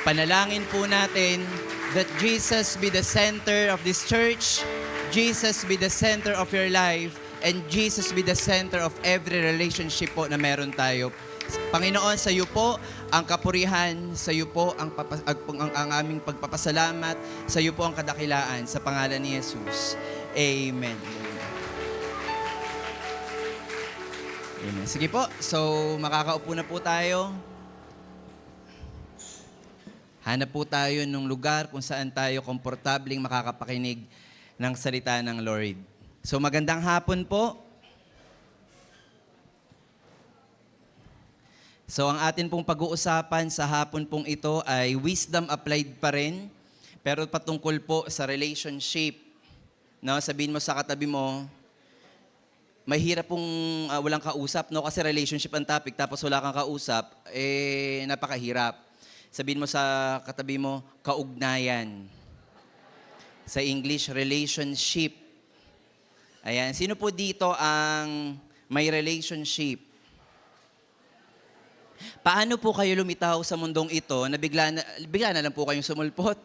Panalangin po natin that Jesus be the center of this church, Jesus be the center of your life, and Jesus be the center of every relationship po na meron tayo. Panginoon, sa iyo po ang kapurihan, sa iyo po ang aming pagpapasalamat, sa iyo po ang kadakilaan, sa pangalan ni Jesus. Amen. Amen. Sige po, so makakaupo na po tayo. Hanap po tayo ng lugar kung saan tayo komportabling makakapakinig ng salita ng Lord. So magandang hapon po. So ang atin pong pag-uusapan sa hapon pong ito ay wisdom applied pa rin, pero patungkol po sa relationship. No, sabihin mo sa katabi mo, mahirap pong walang kausap, no? Kasi relationship ang topic, tapos wala kang kausap, napakahirap. Sabihin mo sa katabi mo, kaugnayan. Sa English, relationship. Ayan. Sino po dito ang may relationship? Paano po kayo lumitaw sa mundong ito na bigla na lang po kayong sumulpot?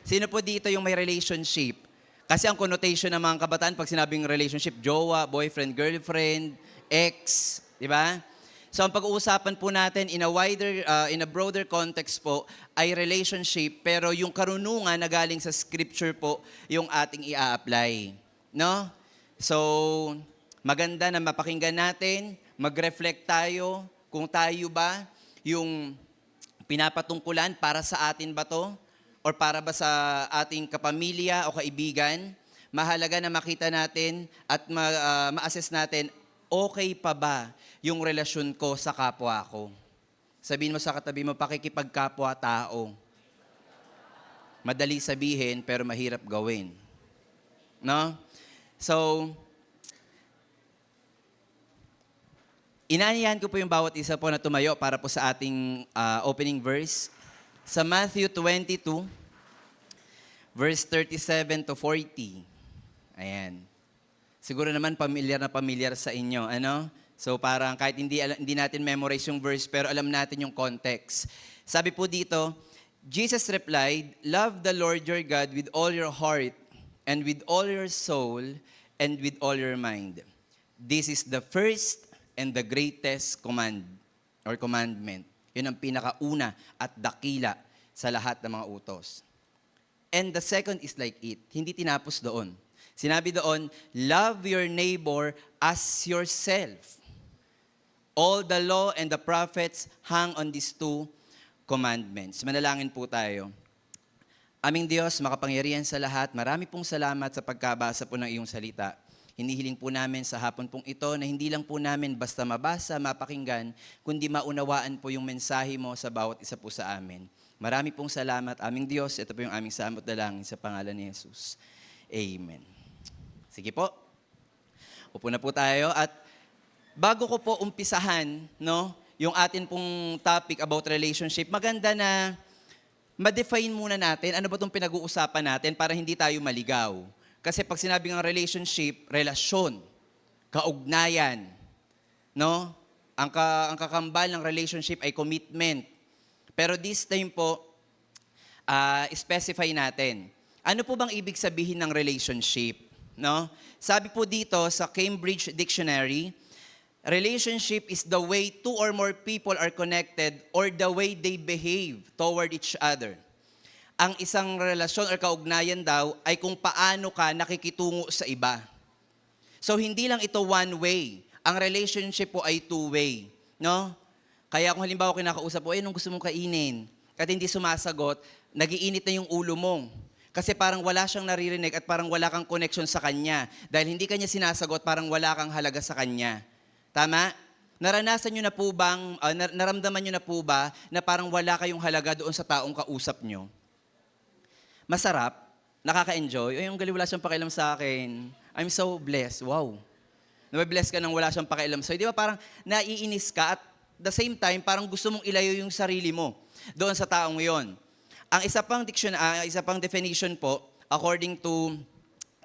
Sino po dito yung may relationship? Kasi ang connotation ng mga kabataan pag sinabing relationship, jowa, boyfriend, girlfriend, ex, di ba? So ang pag-uusapan po natin in a broader context po ay relationship, pero yung karunungan na galing sa scripture po yung ating i-apply. No? So maganda na mapakinggan natin, mag-reflect tayo kung tayo ba yung pinapatungkulan para sa atin ba to? Or para ba sa ating kapamilya o kaibigan? Mahalaga na makita natin at ma-assess natin, okay pa ba yung relasyon ko sa kapwa ko? Sabihin mo sa katabi mo, pakikipagkapwa-tao. Madali sabihin, pero mahirap gawin. No? So, inaanyahan ko po yung bawat isa po na tumayo para po sa ating opening verse. Sa Matthew 22, verse 37 to 40. Ayan. Siguro naman pamilyar na pamilyar sa inyo, ano? So parang kahit hindi natin memorize yung verse, pero alam natin yung context. Sabi po dito, Jesus replied, "Love the Lord your God with all your heart, and with all your soul, and with all your mind. This is the first and the greatest commandment." Yun ang pinakauna at dakila sa lahat ng mga utos. And the second is like it. Hindi tinapos doon. Sinabi doon, love your neighbor as yourself. All the law and the prophets hang on these two commandments. Manalangin po tayo. Aming Diyos, makapangyarihan sa lahat, marami pong salamat sa pagkabasa po ng iyong salita. Hinihiling po namin sa hapon pong ito na hindi lang po namin basta mabasa, mapakinggan, kundi maunawaan po yung mensahe mo sa bawat isa po sa amin. Marami pong salamat, aming Diyos. Ito po yung aming samot dalangin sa pangalan ni Jesus. Amen. Sige po. Upo na po tayo. At bago ko po umpisahan, no, yung atin pong topic about relationship, maganda na ma-define muna natin ano ba itong pinag-uusapan natin para hindi tayo maligaw. Kasi pag sinabi ng relationship, relasyon, kaugnayan, no? Ang kakambal ng relationship ay commitment. Pero this time po, specify natin. Ano po bang ibig sabihin ng relationship? No? Sabi po dito sa Cambridge Dictionary, relationship is the way two or more people are connected or the way they behave toward each other. Ang isang relasyon or kaugnayan daw ay kung paano ka nakikitungo sa iba. So hindi lang ito one way. Ang relationship po ay two-way, no? Kaya kung halimbawa kinakausap po, nung gusto mong kainin, at hindi sumasagot, nagiinit na yung ulo mo. Kasi parang wala siyang naririnig at parang wala kang connection sa kanya. Dahil hindi kanya sinasagot, parang wala kang halaga sa kanya. Tama? Naranasan nyo na po bang, naramdaman nyo na po ba na parang wala kayong halaga doon sa taong kausap nyo? Masarap, nakaka-enjoy, yung gali wala siyang pakialam sa akin. I'm so blessed. Wow. Nabibless ka nang wala siyang pakialam sa'yo. Di ba parang naiinis ka at the same time, parang gusto mong ilayo yung sarili mo doon sa taong yon. Ang isa pang definition po, according to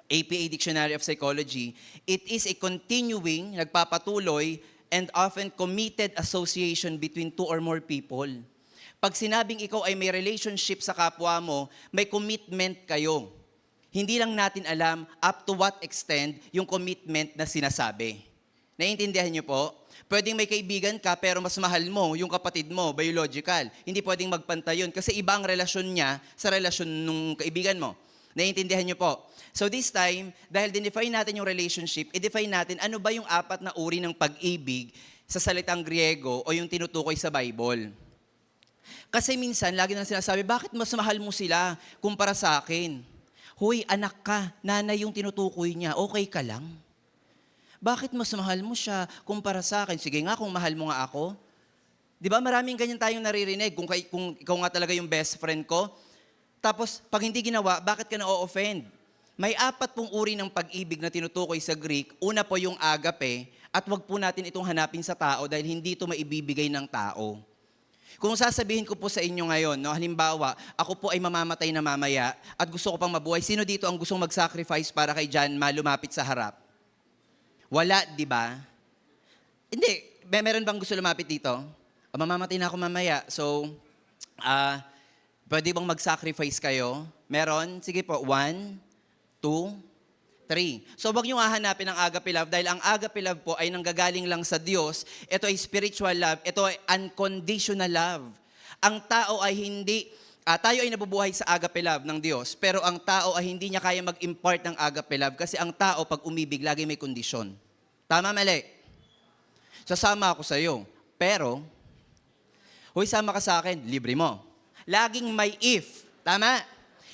APA Dictionary of Psychology, it is a continuing, nagpapatuloy, and often committed association between two or more people. Pag sinabing ikaw ay may relationship sa kapwa mo, may commitment kayo. Hindi lang natin alam up to what extent yung commitment na sinasabi. Naiintindihan niyo po? Pwedeng may kaibigan ka pero mas mahal mo yung kapatid mo, biological. Hindi pwedeng magpantay yun kasi iba ang relasyon niya sa relasyon ng kaibigan mo. Naiintindihan niyo po? So this time, dahil dinefine natin yung relationship, i-define natin ano ba yung 4 na uri ng pag-ibig sa salitang Griego o yung tinutukoy sa Bible. Kasi minsan, lagi nang sinasabi, bakit mas mahal mo sila kumpara sa akin? Hoy, anak ka, nanay yung tinutukoy niya, okay ka lang? Bakit mas mahal mo siya kumpara sa akin? Sige nga, kung mahal mo nga ako. Di ba, maraming ganyan tayong naririnig. Kung ikaw nga talaga yung best friend ko, tapos pag hindi ginawa, bakit ka na-offend? May 4 pong uri ng pag-ibig na tinutukoy sa Greek. Una po yung agape, at wag po natin itong hanapin sa tao dahil hindi ito maibibigay ng tao. Kung sasabihin ko po sa inyo ngayon, no, halimbawa, ako po ay mamamatay na mamaya at gusto ko pang mabuhay, sino dito ang gustong mag-sacrifice para kay John lumapit sa harap? Wala, di ba? Hindi. Meron bang gusto lumapit dito? Mamamatay na ako mamaya. So, pwede bang mag-sacrifice kayo? Meron? Sige po. 1, 2, 3. So, wag niyong hahanapin ang agape love dahil ang agape love po ay nanggagaling lang sa Diyos. Ito ay spiritual love. Ito ay unconditional love. Ang tao ay hindi, tayo ay nabubuhay sa agape love ng Diyos, pero ang tao ay hindi niya kaya mag-impart ng agape love kasi ang tao pag umibig, lagi may kondisyon. Tama, mali? Sasama ako sa iyo, pero, huy, sama ka sa akin, libre mo. Laging may if. Tama?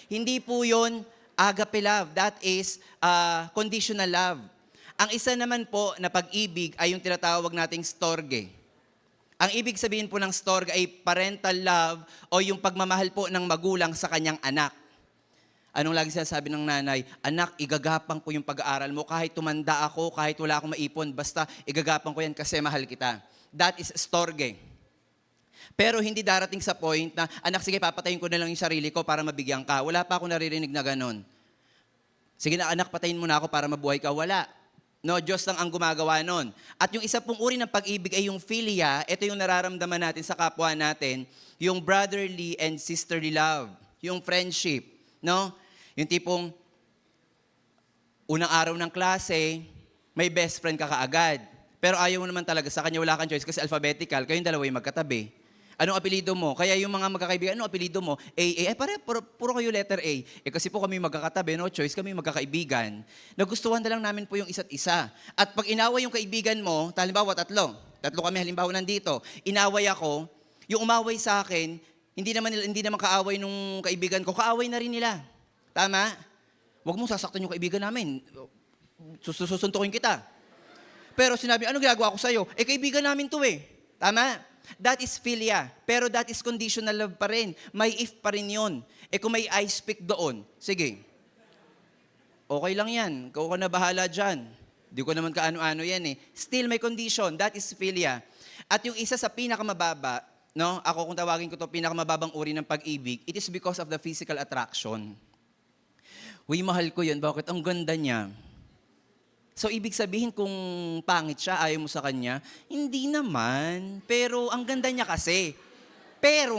Hindi po yun agape love. That is conditional love. Ang isa naman po na pag-ibig ay yung tinatawag nating storge. Ang ibig sabihin po ng storge ay parental love o yung pagmamahal po ng magulang sa kanyang anak. Anong lagi sinasabi ng nanay? Anak, igagapang ko yung pag-aaral mo kahit tumanda ako, kahit wala akong maipon, basta igagapang ko yan kasi mahal kita. That is storge. Pero hindi darating sa point na, anak, sige, papatayin ko na lang yung sarili ko para mabigyan ka. Wala pa ako naririnig na ganun. Sige na, anak, patayin mo na ako para mabuhay ka. Wala. No, Diyos lang ang gumagawa nun. At yung isa pong uri ng pag-ibig ay yung philia. Ito yung nararamdaman natin sa kapwa natin, yung brotherly and sisterly love, yung friendship. No? Yung tipong, unang araw ng klase, may best friend ka kaagad. Pero ayaw mo naman talaga sa kanya, wala kang choice kasi alphabetical, kayong dalawa yung magkatabi. Anong apelido mo? Kaya yung mga magkakaibigan, anong apelido mo? A. Puro kayo letter A. Kasi po kami magkakatabi, no choice, kami magkakaibigan. Nagustuhan na lang namin po yung isa't isa. At pag inaway yung kaibigan mo, halimbawa tatlo kami halimbawa nandito, inaway ako, yung umaway sa akin, hindi naman kaaway nung kaibigan ko, kaaway na rin nila. Tama? Huwag mong sasaktan yung kaibigan namin. Susuntukin kita. Pero sinabi, ano ginagawa ko sa'yo? Kaibigan namin to eh. Tama? That is philia. Pero that is conditional love pa rin. May if pa rin yun. Kung may I speak doon, sige. Okay lang yan. Ikaw ka na bahala dyan. Di ko naman kaano-ano yan eh. Still may condition. That is philia. At yung isa sa pinakamababa, no? Ako kung tawagin ko to pinakamababang uri ng pag-ibig, it is because of the physical attraction. Uy, mahal ko yun. Bakit? Ang ganda niya. So, ibig sabihin kung pangit siya, ayaw mo sa kanya, hindi naman. Pero, ang ganda niya kasi. Pero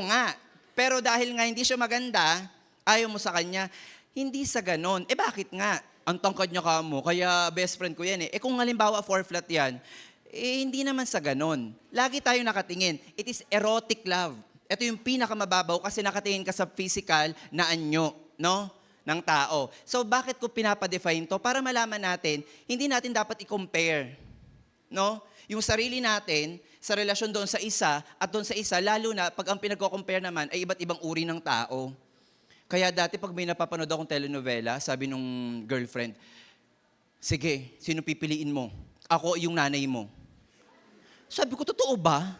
dahil nga hindi siya maganda, ayaw mo sa kanya, hindi sa ganon. Bakit nga? Ang tangkad niya ka mo, kaya best friend ko yan eh. Kung halimbawa 4 flat yan, hindi naman sa ganon. Lagi tayo nakatingin. It is erotic love. Ito yung pinakamababaw kasi nakatingin ka sa physical na anyo, no? Ng tao. So, bakit ko pinapadefine to? Para malaman natin, hindi natin dapat i-compare. No? Yung sarili natin sa relasyon doon sa isa at doon sa isa, lalo na pag ang pinagko-compare naman ay iba't ibang uri ng tao. Kaya dati pag may napapanood akong telenovela, sabi nung girlfriend, sige, sino pipiliin mo? Ako yung nanay mo. Sabi ko, totoo ba?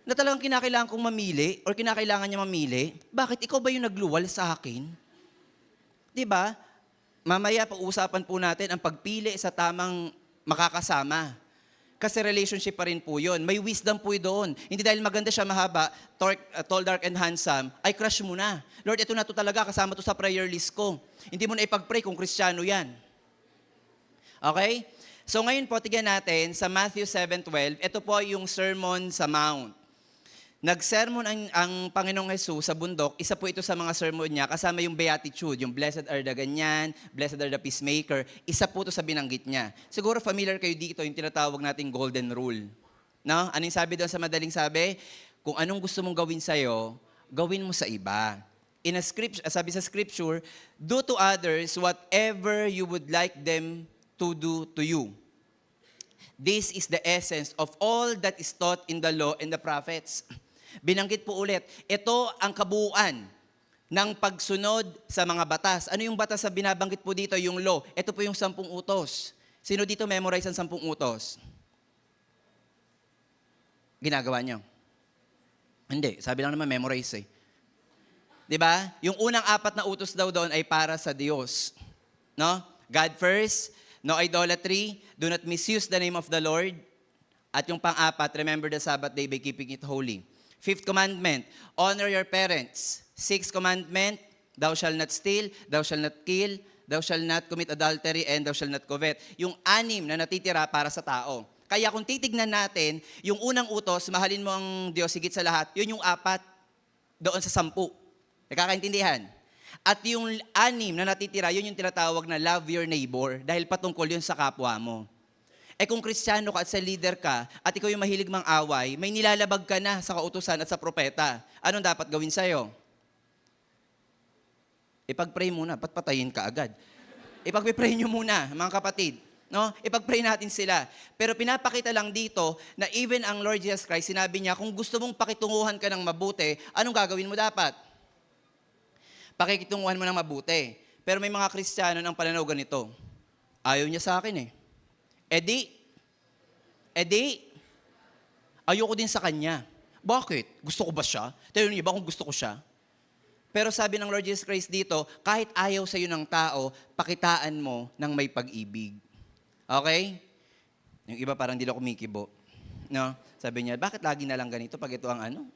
Na talagang kinakailangan kong mamili or kinakailangan niya mamili? Bakit ikaw ba yung nagluwal sa akin? Diba? Mamaya pag-uusapan po natin ang pagpili sa tamang makakasama. Kasi relationship pa rin po yun. May wisdom po doon. Hindi dahil maganda siya, mahaba, tall, dark, and handsome, ay crush mo na. Lord, ito na to talaga, kasama to sa prayer list ko. Hindi mo na ipag-pray kung Kristiyano yan. Okay? So ngayon po, tignan natin sa Matthew 7:12, ito po yung Sermon sa Mount. Nag-sermon ang Panginoong Jesus sa bundok, isa po ito sa mga sermon niya, kasama yung Beatitude, yung blessed are the ganyan, blessed are the peacemaker, isa po ito sa binanggit niya. Siguro familiar kayo dito, yung tinatawag nating golden rule. No? Ano yung sabi doon sa madaling sabi? Kung anong gusto mong gawin sa'yo, gawin mo sa iba. In a scripture, sabi sa scripture, do to others whatever you would like them to do to you. This is the essence of all that is taught in the law and the prophets. Binanggit po ulit, ito ang kabuuan ng pagsunod sa mga batas. Ano yung batas na binabanggit po dito? Yung law. Ito po yung 10 utos. Sino dito memorize ang 10 utos? Ginagawa niyo? Hindi, sabi lang naman memorize eh. 'Di ba? Yung unang 4 na utos daw doon ay para sa Diyos. No? God first, no idolatry, do not misuse the name of the Lord. At yung pang-4, remember the Sabbath day by keeping it holy. 5th commandment, honor your parents. 6th commandment, thou shall not steal, thou shall not kill, thou shall not commit adultery, and thou shall not covet. Yung 6 na natitira para sa tao. Kaya kung titignan natin, yung unang utos, mahalin mo ang Diyos higit sa lahat, yun yung 4 doon sa 10. Nakakaintindihan? At yung 6 na natitira, yun yung tinatawag na love your neighbor dahil patungkol yun sa kapwa mo. Kung Kristiyano ka at sa leader ka at ikaw yung mahilig mang away, may nilalabag ka na sa kautusan at sa propeta. Anong dapat gawin sa'yo? Ipag-pray muna, patayin ka agad. Ipag-pray nyo muna, mga kapatid. No? Ipag-pray natin sila. Pero pinapakita lang dito na even ang Lord Jesus Christ, sinabi niya, kung gusto mong pakitunguhan ka ng mabuti, anong gagawin mo dapat? Pakikitunguhan mo ng mabuti. Pero may mga Kristiyano ng pananaw ganito. Ayaw niya sa akin eh. Edi, ayoko din sa kanya. Bakit? Gusto ko ba siya? Tayo niyo ba kung gusto ko siya? Pero sabi ng Lord Jesus Christ dito, kahit ayaw sa iyo ng tao, pakitaan mo ng may pag-ibig. Okay? Yung iba parang di lang kumikibo. No? Sabi niya, bakit lagi na lang ganito pag ito ang ano?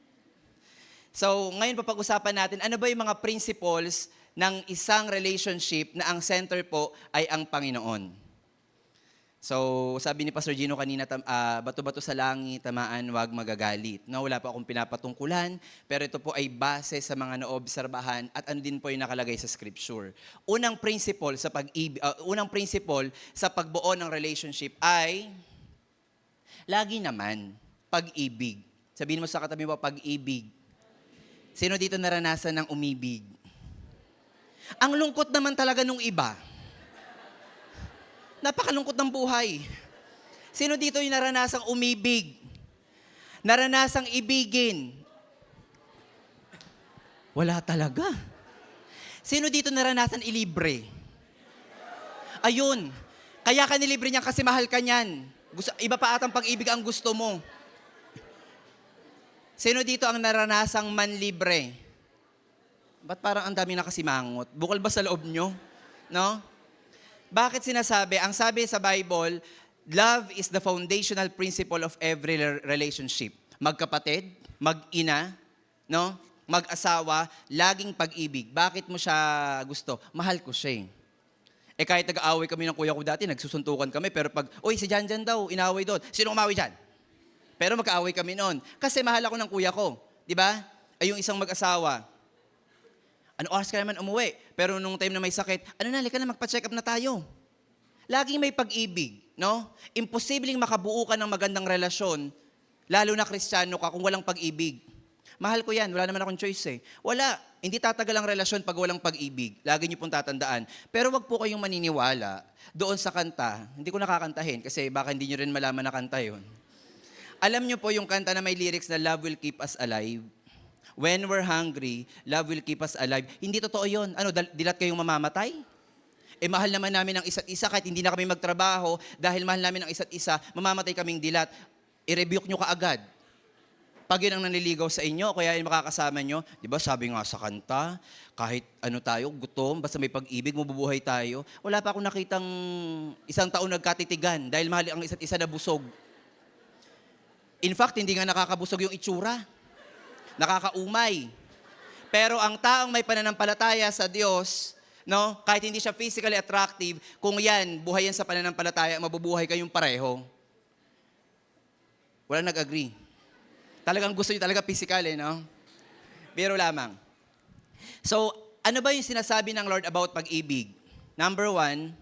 So, ngayon papag-usapan natin, ano ba yung mga principles ng isang relationship na ang center po ay ang Panginoon? So, sabi ni Pastor Gino kanina, bato-bato sa langit, tamaan, wag magagalit. No, wala pa akong pinapatungkulan, pero ito po ay base sa mga naobserbahan at ano din po yung nakalagay sa scripture. Unang principle sa pagbuo ng relationship ay lagi naman pag-ibig. Sabihin mo sa katabi mo, pag-ibig. Sino dito naranasan ng umibig? Ang lungkot naman talaga nung iba. Napakalungkot ng buhay. Sino dito yung naranasang umibig? Naranasang ibigin? Wala talaga. Sino dito naranasan ilibre? Ayun. Kaya ka nilibre niya kasi mahal ka niyan. Iba pa atang pag-ibig ang gusto mo. Sino dito ang naranasang manlibre? Ba't parang ang dami nakasimangot? Bukal ba sa loob nyo? No? Bakit sinasabi? Ang sabi sa Bible, love is the foundational principle of every relationship. Magkapatid, mag-ina, no? Mag-asawa, laging pag-ibig. Bakit mo siya gusto? Mahal ko siya eh. Kahit nag-aaway kami ng kuya ko dati, nagsusuntukan kami, pero pag, uy, si Jan daw, inaaway doon. Sino umaaway dyan? Pero magkaaway kami noon. Kasi mahal ako ng kuya ko. Di ba? Ay yung isang mag-asawa, ano oras ka naman umuwi? Pero nung time na may sakit, halika na, magpa-check up na tayo. Laging may pag-ibig, no? Imposibleng makabuo ka ng magandang relasyon, lalo na Kristiyano ka, kung walang pag-ibig. Mahal ko yan, wala naman akong choice eh. Wala, hindi tatagal ang relasyon pag walang pag-ibig. Lagi niyo pong tatandaan. Pero wag po kayong maniniwala doon sa kanta. Hindi ko nakakantahin kasi baka hindi niyo rin malaman na kanta yun. Alam niyo po yung kanta na may lyrics na Love will keep us alive. When we're hungry, love will keep us alive. Hindi totoo yun. Dilat kayong mamamatay? Mahal naman namin ang isa't isa kahit hindi na kami magtrabaho. Dahil mahal namin ang isa't isa, mamamatay kaming dilat. I-rebuke nyo kaagad. Pag yun ang nanliligaw sa inyo, kaya yung makakasama nyo, di ba sabi nga sa kanta, kahit ano tayo, gutom, basta may pag-ibig, mabubuhay tayo. Wala pa akong nakitang isang taon nagkatitigan dahil mahal ang isa't isa na busog. In fact, hindi nga nakakabusog yung itsura. Nakakaumay. Pero ang taong may pananampalataya sa Diyos, no, kahit hindi siya physically attractive, kung yan, buhay yan sa pananampalataya, mabubuhay kayong pareho. Walang nag-agree. Talagang gusto niyo talaga physical no? Biro lamang. So, ano ba yung sinasabi ng Lord about pag-ibig? Number 1,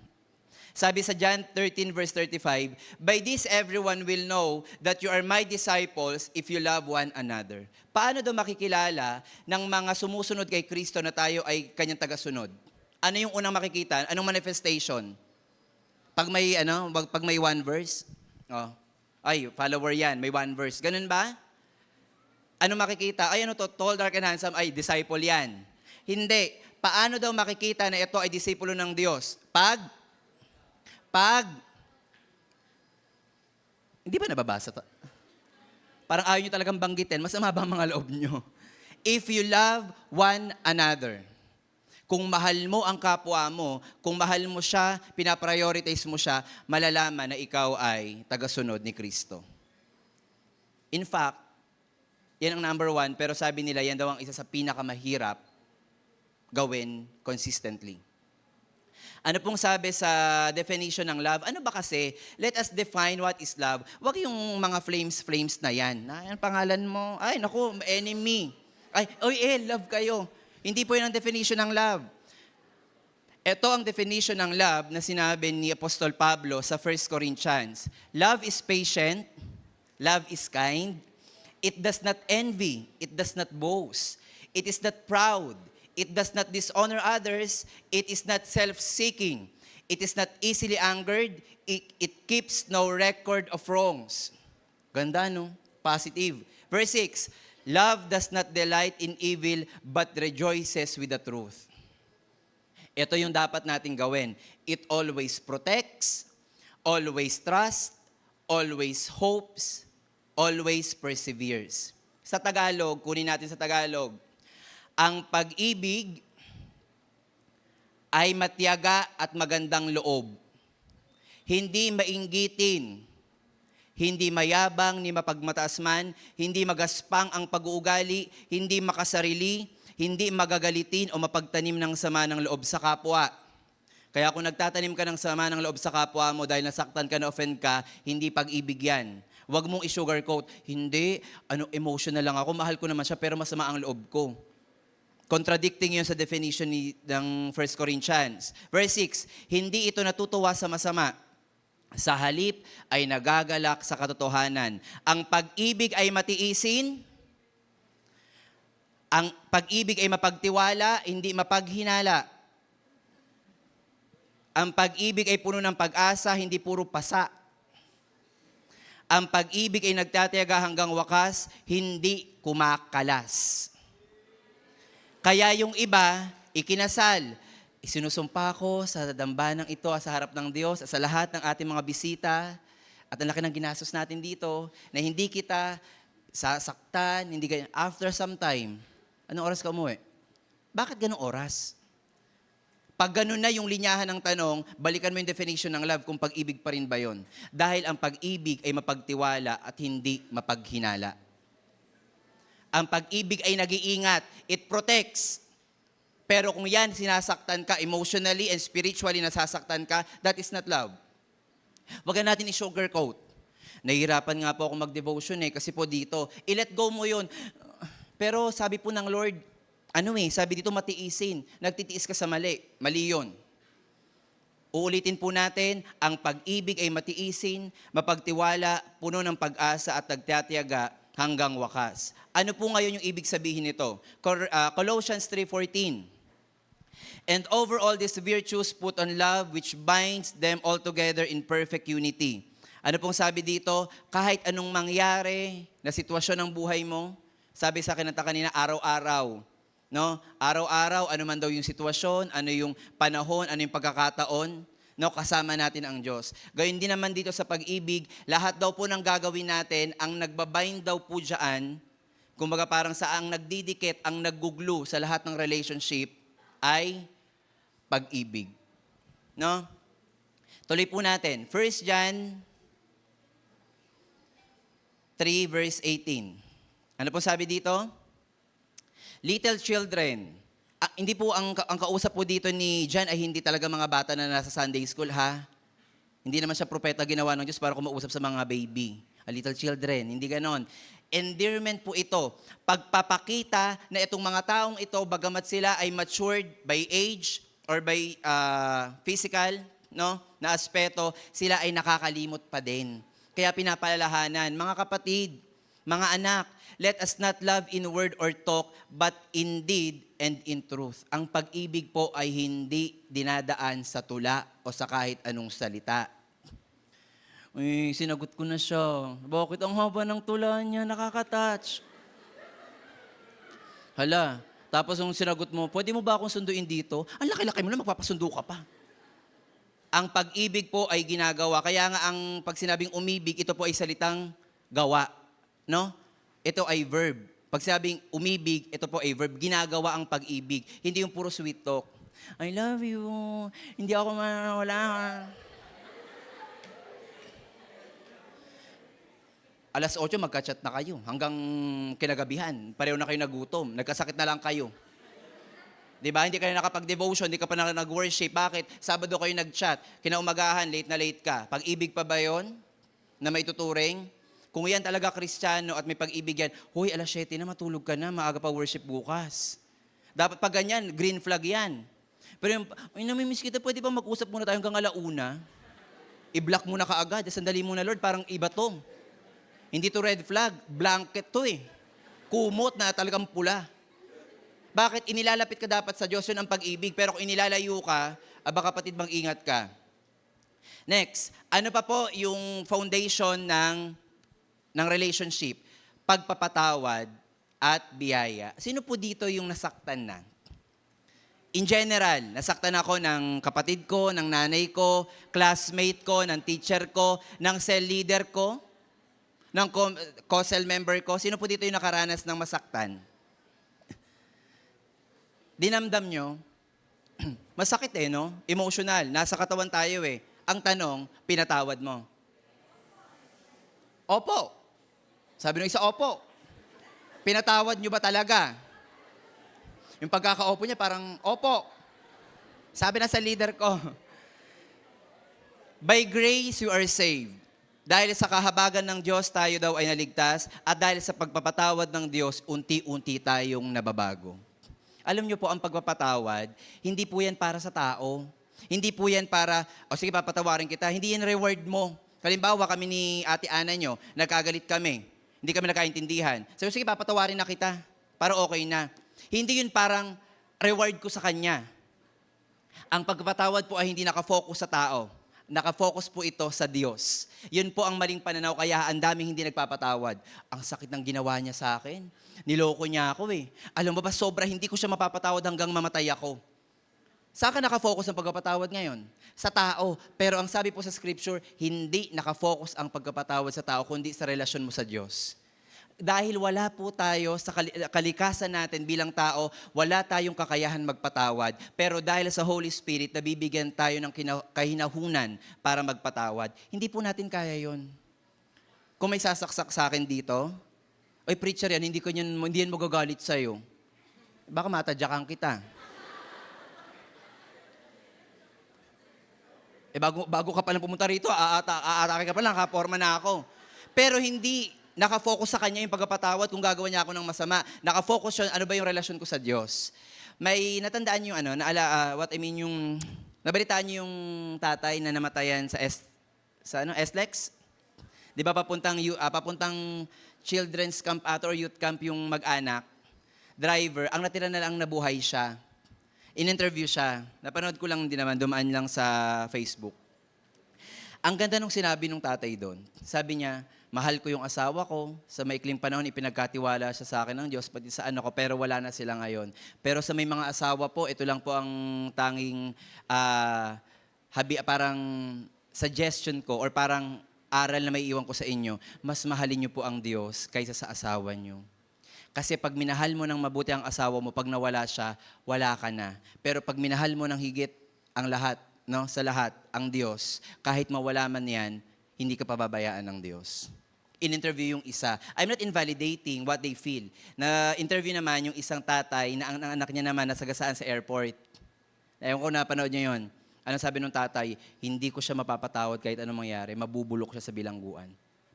sabi sa John 13 verse 35, "By this everyone will know that you are my disciples if you love one another." Paano daw makikilala ng mga sumusunod kay Kristo na tayo ay kanyang tagasunod? Ano yung unang makikita? Anong manifestation? Pag may one verse? Oh, ay, follower yan, may one verse. Ganun ba? Ano makikita? Ay, tall, dark, and handsome, ay, disciple yan. Hindi. Paano daw makikita na ito ay disipulo ng Diyos? Hindi ba nababasa to? Parang ayaw nyo talagang banggitin, masama ba ang mga loob nyo? If you love one another. Kung mahal mo ang kapwa mo, kung mahal mo siya, pinaprioritize mo siya, malalaman na ikaw ay tagasunod ni Kristo. In fact, yan ang number 1, pero sabi nila, yan daw ang isa sa pinakamahirap gawin consistently. Ano pong sabi sa definition ng love? Ano ba kasi? Let us define what is love. Huwag yung mga flames na yan. Ang pangalan mo, ay naku, enemy. Ay, love kayo. Hindi po yun ang definition ng love. Ito ang definition ng love na sinabi ni Apostol Pablo sa 1 Corinthians. Love is patient. Love is kind. It does not envy. It does not boast. It is not proud. It does not dishonor others. It is not self-seeking. It is not easily angered. It keeps no record of wrongs. Ganda, no? Positive. Verse 6, love does not delight in evil, but rejoices with the truth. Ito yung dapat nating gawin. It always protects, always trusts, always hopes, always perseveres. Sa Tagalog, kunin natin sa Tagalog, ang pag-ibig ay matiyaga at magandang loob. Hindi mainggitin, hindi mayabang ni mapagmataas man, hindi magaspang ang pag-uugali, hindi makasarili, hindi magagalitin o mapagtanim ng sama ng loob sa kapwa. Kaya kung nagtatanim ka ng sama ng loob sa kapwa mo dahil nasaktan ka, na-offend ka, hindi pag-ibig yan. Huwag mong i-sugarcoat, hindi, emotional lang ako, mahal ko naman siya pero masama ang loob ko. Contradicting yun sa definition ng 1 Corinthians. Verse 6, hindi ito natutuwa sa masama. Sa halip ay nagagalak sa katotohanan. Ang pag-ibig ay matiisin. Ang pag-ibig ay mapagtiwala, hindi mapaghinala. Ang pag-ibig ay puno ng pag-asa, hindi puro pasa. Ang pag-ibig ay nagtatiyaga hanggang wakas, hindi kumakalas. Kaya yung iba, ikinasal. Isinusumpa ko sa dambanang ito, sa harap ng Diyos, sa lahat ng ating mga bisita, at ang laki ng ginastos natin dito, na hindi kita sasaktan, hindi ganyan. After some time, anong oras ka umuwi? Bakit ganong oras? Pag ganun na yung linyahan ng tanong, balikan mo yung definition ng love kung pag-ibig pa rin ba yun. Dahil ang pag-ibig ay mapagtiwala at hindi mapaghinala. Ang pag-ibig ay nag-iingat. It protects. Pero kung yan, sinasaktan ka, emotionally and spiritually nasasaktan ka, that is not love. Huwag natin i-sugarcoat. Nahihirapan nga po ako mag-devotion kasi po dito, i-let go mo yun. Pero sabi po ng Lord, sabi dito matiisin. Nagtitiis ka sa mali. Mali yun. Uulitin po natin, ang pag-ibig ay matiisin, mapagtiwala, puno ng pag-asa at nagtatiyaga hanggang wakas. Ano po ngayon yung ibig sabihin nito? Colossians 3:14. And over all these virtues put on love which binds them all together in perfect unity. Ano pong sabi dito? Kahit anong mangyari na sitwasyon ng buhay mo, sabi sa akin kanina, araw-araw. No? Araw-araw, ano man daw yung sitwasyon, ano yung panahon, ano yung pagkakataon, no, kasama natin ang Diyos. Gayun din naman dito sa pag-ibig, lahat daw po ng gagawin natin, ang nagbabind daw po dyan, kumbaga parang sa ang nagdidikit, ang nagguglu sa lahat ng relationship, ay pag-ibig. No? Tuloy po natin. 1 John 3 verse 18. Ano po sabi dito? Little children. Hindi po ang kausap po dito ni John ay hindi talaga mga bata na nasa Sunday school, ha? Hindi naman siya propeta ginawa ng Diyos para kumausap sa mga baby. Little children, hindi ganon. Endearment po ito. Pagpapakita na itong mga taong ito, bagamat sila ay matured by age or by physical, no, na aspeto, sila ay nakakalimot pa din. Kaya pinapalalahanan, mga kapatid, mga anak, let us not love in word or talk, but in deed and in truth. Ang pag-ibig po ay hindi dinadaan sa tula o sa kahit anong salita. Uy, sinagot ko na siya. Bakit ang haba ng tula niya? Nakaka-touch. Hala, tapos yung sinagot mo, pwede mo ba akong sunduin dito? Ang laki-laki mo na, magpapasundo ka pa. Ang pag-ibig po ay ginagawa. Kaya nga ang pag sinabing umibig, ito po ay salitang gawa. No? Ito ay verb. Pag sinabing umibig, ito po ay verb. Ginagawa ang pag-ibig. Hindi yung puro sweet talk. I love you. Hindi ako wala. Alas 8, magka-chat na kayo. Hanggang kinagabihan. Pareho na kayo nagutom. Nagkasakit na lang kayo. Di ba? Hindi kayo nakapag-devotion, hindi ka pa nag-worship. Bakit? Sabado kayo nag-chat. Kinaumagahan, late na late ka. Pag-ibig pa ba yun? Na may tuturing? Kung yan talaga Kristiyano at may pag-ibig yan, huy, alas 7 na, matulog ka na, maaga pa worship bukas. Dapat pag ganyan, green flag yan. Pero yung, ay, namimiss kita, pwede ba mag-usap muna tayo hanggang alauna? I-block muna kaagad. Sandali muna, Lord, parang iba to. Hindi to red flag, blanket to eh. Kumot na talagang pula. Bakit? Inilalapit ka dapat sa Diyos, yun ang pag-ibig. Pero kung inilalayo ka, aba kapatid, mag-ingat ka. Next, ano pa po yung foundation ng relationship? Pagpapatawad at biyaya. Sino po dito yung nasaktan na? In general, nasaktan ako ng kapatid ko, ng nanay ko, classmate ko, ng teacher ko, ng cell leader ko, ng co-cell member ko. Sino po dito yung nakaranas ng masaktan? Dinamdam nyo? Masakit eh, no? Emotional. Nasa katawan tayo eh. Ang tanong, pinatawad mo? Opo. Sabi ng isa, opo. Pinatawad nyo ba talaga? Yung pagkaka-opo niya parang, opo. Sabi na sa leader ko, by grace you are saved. Dahil sa kahabagan ng Diyos, tayo daw ay naligtas. At dahil sa pagpapatawad ng Diyos, unti-unti tayong nababago. Alam niyo po, ang pagpapatawad, hindi po yan para sa tao. Hindi po yan para, sige, papatawarin kita. Hindi yan reward mo. Halimbawa, kami ni Ate Ana nyo, nagkagalit kami. Hindi kami nagkaintindihan. Sabi, sige, papatawarin na kita. Para okay na. Hindi yun parang reward ko sa kanya. Ang pagpapatawad po ay hindi nakafocus sa tao. Nakafocus po ito sa Diyos. Yun po ang maling pananaw, kaya ang daming hindi nagpapatawad. Ang sakit ng ginawa niya sa akin. Niloko niya ako eh. Alam mo ba, sobra hindi ko siya mapapatawad hanggang mamatay ako. Saan ka nakafocus ang pagpapatawad ngayon? Sa tao. Pero ang sabi po sa scripture, hindi nakafocus ang pagpapatawad sa tao, kundi sa relasyon mo sa Diyos. Dahil wala po tayo sa kalikasan natin bilang tao, wala tayong kakayahan magpatawad. Pero dahil sa Holy Spirit, nabibigyan tayo ng kahinahunan para magpatawad. Hindi po natin kaya yon. Kung may sasaksak sa akin dito, oy preacher yan, hindi yan magagalit sa'yo. Baka matadyakan kita. Bago ka palang pumunta rito, aatake ka pa lang, nakaporma na ako. Pero hindi nakafocus sa kanya yung pagpapatawad kung gagawa niya ako ng masama. Nakafocus siya, ano ba yung relasyon ko sa Diyos. May natandaan yung yung, nabalitaan niyo yung tatay na namatayan sa SLEX? Di ba papuntang children's camp or youth camp yung mag-anak, driver, ang natira na lang nabuhay siya. In-interview siya. Napanood ko lang din naman, dumaan lang sa Facebook. Ang ganda nung sinabi nung tatay doon. Sabi niya, mahal ko yung asawa ko. Sa maikling panahon, ipinagkatiwala siya sa akin ng Diyos, pati sa ko, pero wala na sila ngayon. Pero sa may mga asawa po, ito lang po ang tanging parang suggestion ko or parang aral na may iwan ko sa inyo. Mas mahalin niyo po ang Diyos kaysa sa asawa niyo. Kasi pag minahal mo ng mabuti ang asawa mo, pag nawala siya, wala ka na. Pero pag minahal mo ng higit ang lahat, sa lahat, ang Diyos, kahit mawala man yan, hindi ka pababayaan ng Diyos. In-interview yung isa. I'm not invalidating what they feel. Na-interview naman yung isang tatay na ang anak niya naman nasagasaan sa airport. Ewan ko napanood niyo yun. Ano sabi nung tatay? Hindi ko siya mapapatawad kahit anong mangyari. Mabubulok siya sa bilangguan.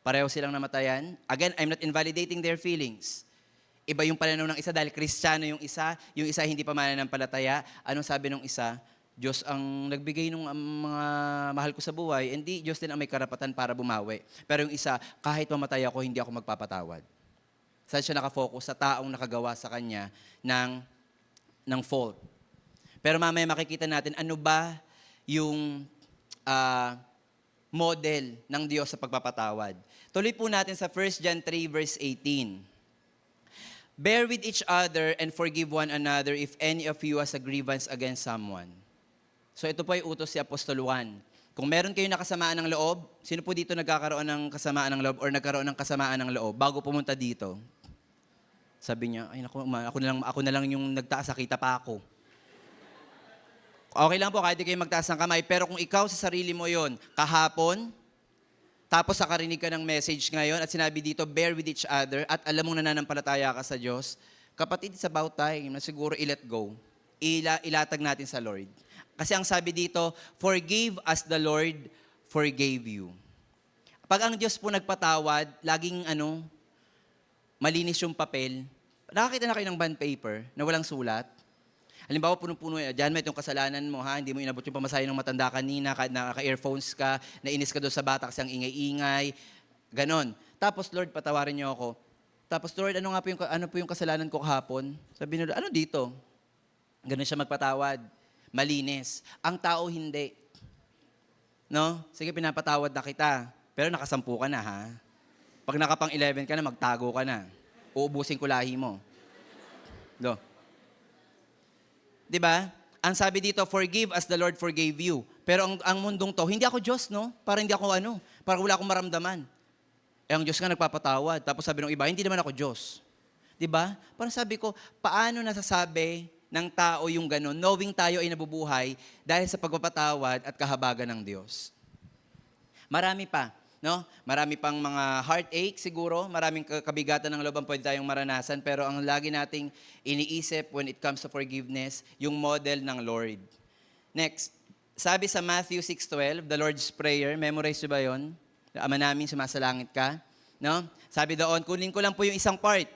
Pareho silang namatayan. Again, I'm not invalidating their feelings. Iba yung pananaw ng isa dahil Kristiyano yung isa hindi pa mananampalataya. Anong sabi ng isa? Diyos ang nagbigay ng mga mahal ko sa buhay, hindi Diyos din ang may karapatan para bumawi. Pero yung isa, kahit mamatay ako, hindi ako magpapatawad. Saan siya nakafocus? Sa taong nakagawa sa kanya ng fault. Pero mamaya makikita natin, ano ba yung model ng Diyos sa pagpapatawad. Tuloy po natin sa 1 John 3 verse 18. Bear with each other and forgive one another if any of you has a grievance against someone. So ito po ay utos si Apostol Juan. Kung meron kayo nakasamaan ng loob, sino po dito nagkakaroon ng kasamaan ng loob or nagkaroon ng kasamaan ng loob bago pumunta dito? Sabi niya, ay naku, ako na lang yung nagtaas, nakita pa ako. Okay lang po, kahit di kayo magtaas ng kamay, pero kung ikaw sa sarili mo yon kahapon, tapos nakarinig ka ng message ngayon at sinabi dito, bear with each other, at alam mong nananampalataya ka sa Diyos, kapatid, it's about time na siguro i-let go. Ilatag natin sa Lord. Kasi ang sabi dito, forgive as the Lord forgave you. Pag ang Diyos po nagpatawad, laging malinis yung papel. Nakakita na kayo ng bond paper na walang sulat? Halimbawa, punong-puno, dyan may itong kasalanan mo, ha? Hindi mo inabot yung pamasahe ng matanda kanina, naka-earphones ka, nainis ka doon sa bata kasi ang ingay-ingay, ganon. Tapos, Lord, patawarin niyo ako. Tapos, Lord, ano po yung kasalanan ko kahapon? Sabi niyo, ano dito? Ganon siya magpatawad. Malinis. Ang tao, hindi. No? Sige, pinapatawad na kita. Pero nakasampu ka na, ha? Pag nakapang 11 ka na, magtago ka na. Uubusin ko lahi mo. Do. Diba? Ang sabi dito, forgive as the Lord forgave you. Pero ang mundong to, hindi ako Diyos, no? Para hindi ako para wala akong maramdaman. Ang Diyos nga nagpapatawad. Tapos sabi ng iba, hindi naman ako Diyos. Diba? Parang sabi ko, paano nasasabi ng tao yung gano'n, knowing tayo ay nabubuhay dahil sa pagpapatawad at kahabagan ng Diyos? Marami pa. No? Marami pang mga heartache siguro, maraming kabigatan ng loob ang pwede tayong maranasan, pero ang lagi nating iniisip when it comes to forgiveness, yung model ng Lord. Next, sabi sa Matthew 6:12, the Lord's Prayer, memorize nyo ba yun? Ama namin, sumasalangit ka. No? Sabi doon, kunin ko lang po yung isang part.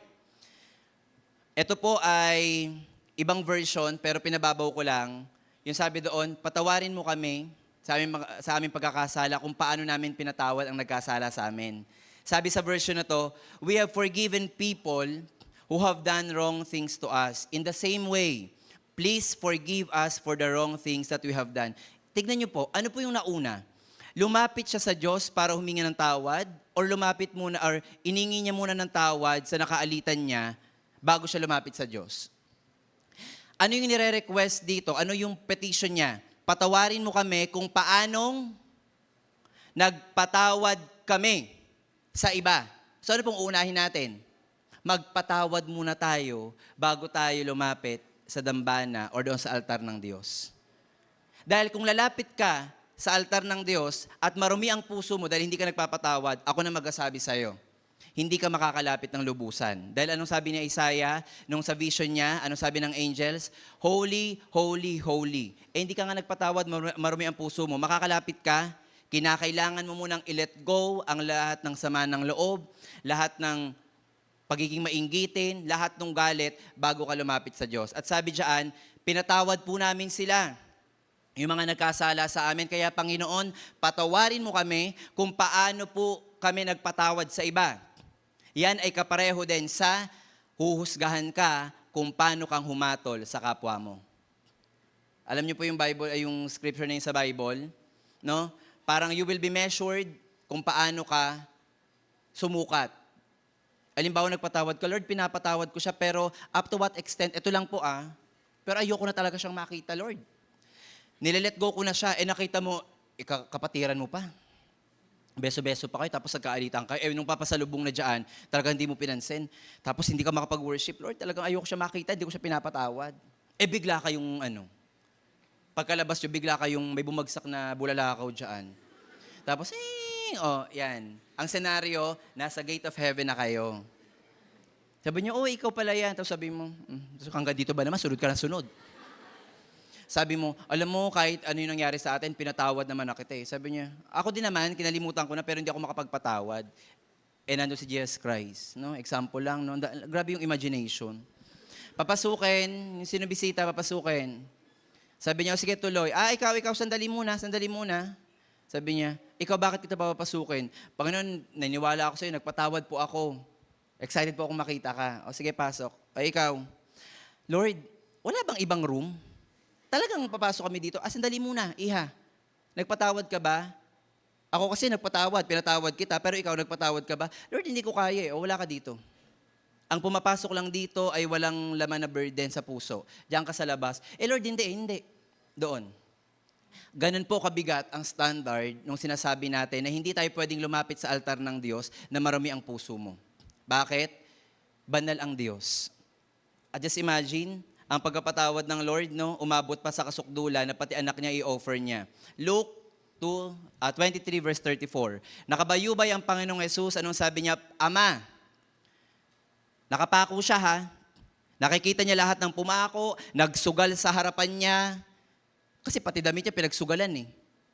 Ito po ay ibang version, pero pinababaw ko lang. Yung sabi doon, patawarin mo kami sa aming pagkakasala kung paano namin pinatawad ang nagkasala sa amin. Sabi sa version na to, we have forgiven people who have done wrong things to us. In the same way, please forgive us for the wrong things that we have done. Tignan niyo po, ano po yung nauna? Lumapit siya sa Diyos para humingi ng tawad or lumapit muna or iningi niya muna ng tawad sa nakaalitan niya bago siya lumapit sa Diyos? Ano yung nire-request dito? Ano yung petition niya? Patawarin mo kami kung paanong nagpatawad kami sa iba. So ano pong uunahin natin? Magpatawad muna tayo bago tayo lumapit sa dambana o doon sa altar ng Diyos. Dahil kung lalapit ka sa altar ng Diyos at marumi ang puso mo dahil hindi ka nagpapatawad, ako na magsasabi sa'yo, hindi ka makakalapit ng lubusan. Dahil anong sabi ni Isaiah, nung sa vision niya, anong sabi ng angels? Holy, holy, holy. Hindi ka nga nagpatawad, marumi ang puso mo. Makakalapit ka, kinakailangan mo munang i-let go ang lahat ng sama ng loob, lahat ng pagiging mainggitin, lahat ng galit, bago ka lumapit sa Diyos. At sabi diyan, pinatawad po namin sila, yung mga nagkasala sa amin. Kaya Panginoon, patawarin mo kami kung paano po kami nagpatawad sa iba. Yan ay kapareho din sa huhusgahan ka kung paano kang humatol sa kapwa mo. Alam niyo po yung Bible, yung scripture na yun sa Bible, no? Parang you will be measured kung paano ka sumukat. Halimbawa, nagpatawad ka, Lord, pinapatawad ko siya, pero up to what extent, ito lang po pero ayoko na talaga siyang makita, Lord. Nilelet go ko na siya, nakita mo, kapatiran mo pa. Beso-beso pa kayo, tapos nagkaalitan kayo. Nung papasalubong na dyan, talagang hindi mo pinansin. Tapos hindi ka makapag-worship, Lord, talagang ayoko siya makita, hindi ko siya pinapatawad. Bigla kayong pagkalabas nyo, bigla kayong may bumagsak na bulalakaw dyan. Tapos, yan. Ang senaryo, nasa gate of heaven na kayo. Sabi niyo, ikaw pala yan. Tapos sabi mo, hanggang dito ba naman, sunod ka na sunod. Sabi mo, alam mo, kahit ano yung nangyari sa atin, pinatawad naman na kita. Sabi niya, ako din naman, kinalimutan ko na, pero hindi ako makapagpatawad. nandun si Jesus Christ. No? Example lang, no? Grabe yung imagination. Papasukin, yung sinubisita, papasukin. Sabi niya, "O, sige, tuloy. Ikaw, sandali muna. Sabi niya, "Ikaw, bakit kita papapasukin? Panginoon, naniwala ako sa'yo, nagpatawad po ako. Excited po akong makita ka. O, sige, pasok. Ikaw, Lord, wala bang ibang room? Talagang papasok kami dito. Sandali muna, iha. Nagpatawad ka ba? Ako kasi nagpatawad, pinatawad kita, pero ikaw nagpatawad ka ba? Lord, hindi ko kaya o wala ka dito. Ang pumapasok lang dito ay walang laman na burden sa puso. Diyan ka sa labas. Lord, hindi. Doon. Ganun po kabigat ang standard nung sinasabi natin na hindi tayo pwedeng lumapit sa altar ng Diyos na marami ang puso mo. Bakit? Banal ang Diyos. Just imagine, ang pagkapatawad ng Lord, no, umabot pa sa kasukdulan na pati anak niya i-offer niya. Luke 23 verse 34. Nakabayubay ang Panginoong Jesus. Anong sabi niya? Ama. Nakapako siya ha. Nakikita niya lahat ng pumako, nagsugal sa harapan niya. Kasi pati damit niya pinagsugalan eh.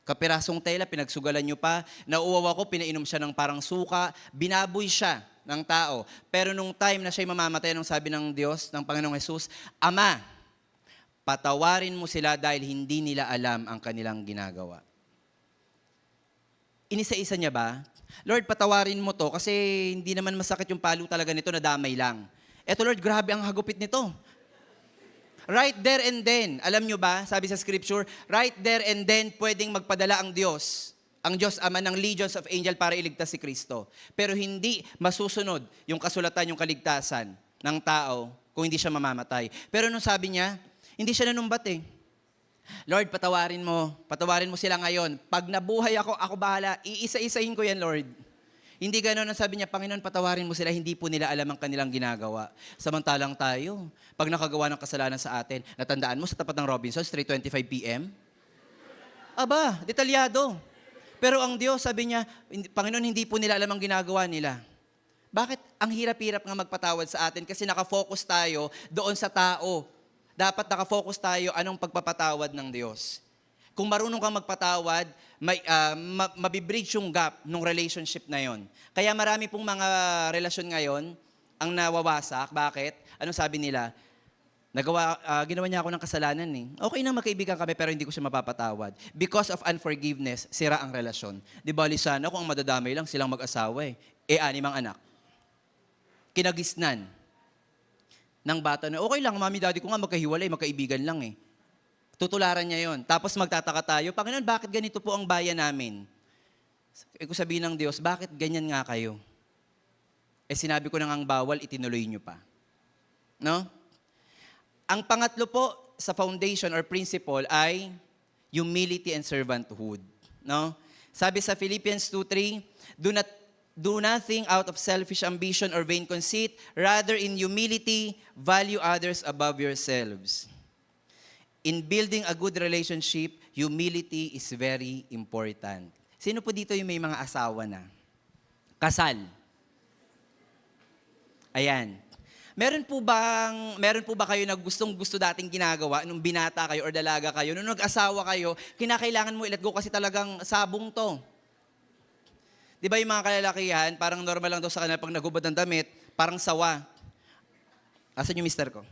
Kapirasong tela, pinagsugalan niyo pa. Nauuwaw ako, pinainom siya ng parang suka. Binaboy siya ng tao. Pero nung time na siya'y mamamatay, anong sabi ng Diyos, ng Panginoong Jesus, Ama, patawarin mo sila dahil hindi nila alam ang kanilang ginagawa. Inisa-isa niya ba? Lord, patawarin mo to kasi hindi naman masakit yung palo talaga nito, nadamay lang. Eto Lord, grabe ang hagupit nito. Right there and then, alam nyo ba, sabi sa scripture, right there and then, pwedeng magpadala ang Diyos Ama ng legions of angel para iligtas si Kristo. Pero hindi masusunod yung kasulatan, yung kaligtasan ng tao kung hindi siya mamamatay. Pero nung sabi niya, hindi siya nanumbat eh. Lord, patawarin mo sila ngayon. Pag nabuhay ako bahala, iisa-isahin ko yan, Lord. Hindi gano'n ang sabi niya, Panginoon, patawarin mo sila, hindi po nila alam ang kanilang ginagawa. Samantalang tayo, pag nakagawa ng kasalanan sa atin, natandaan mo sa tapat ng Robinsons, 3:25 p.m.? Aba, detalyado. Pero ang Diyos, sabi niya, Panginoon, hindi po nila alam ang ginagawa nila. Bakit ang hirap-hirap nga magpatawad sa atin? Kasi nakafocus tayo doon sa tao. Dapat nakafocus tayo anong pagpapatawad ng Diyos. Kung marunong kang magpatawad, mabibridge yung gap ng relationship na yon. Kaya marami pong mga relasyon ngayon ang nawawasak. Bakit? Anong sabi nila? Ginawa niya ako ng kasalanan eh. Okay na magkaibigan kami pero hindi ko siya mapapatawad. Because of unforgiveness, sira ang relasyon. Di ba, sana kung ang madadamay lang silang mag-asawa eh. 6 ang anak. Kinagisnan ng bata na, okay lang, mami, daddy ko nga magkahiwalay, magkaibigan lang eh. Tutularan niya yon. Tapos magtataka tayo, Panginoon, bakit ganito po ang bayan namin? Kung sabihin ng Diyos, bakit ganyan nga kayo? Sinabi ko na ngang bawal, itinuloy niyo pa. No? Ang pangatlo po sa foundation or principle ay humility and servanthood. No? Sabi sa Philippians 2:3, do nothing out of selfish ambition or vain conceit, rather in humility, value others above yourselves. In building a good relationship, humility is very important. Sino po dito yung may mga asawa na? Kasal. Ayan. Meron po ba kayo na gustong-gusto dating ginagawa nung binata kayo or dalaga kayo? Nung nag-asawa kayo, kinakailangan mo i-let go kasi talagang sabong to. Di ba yung mga kalalakihan, parang normal lang daw sa kanila pag nagubad ng damit, parang sawa. Asan yung mister ko?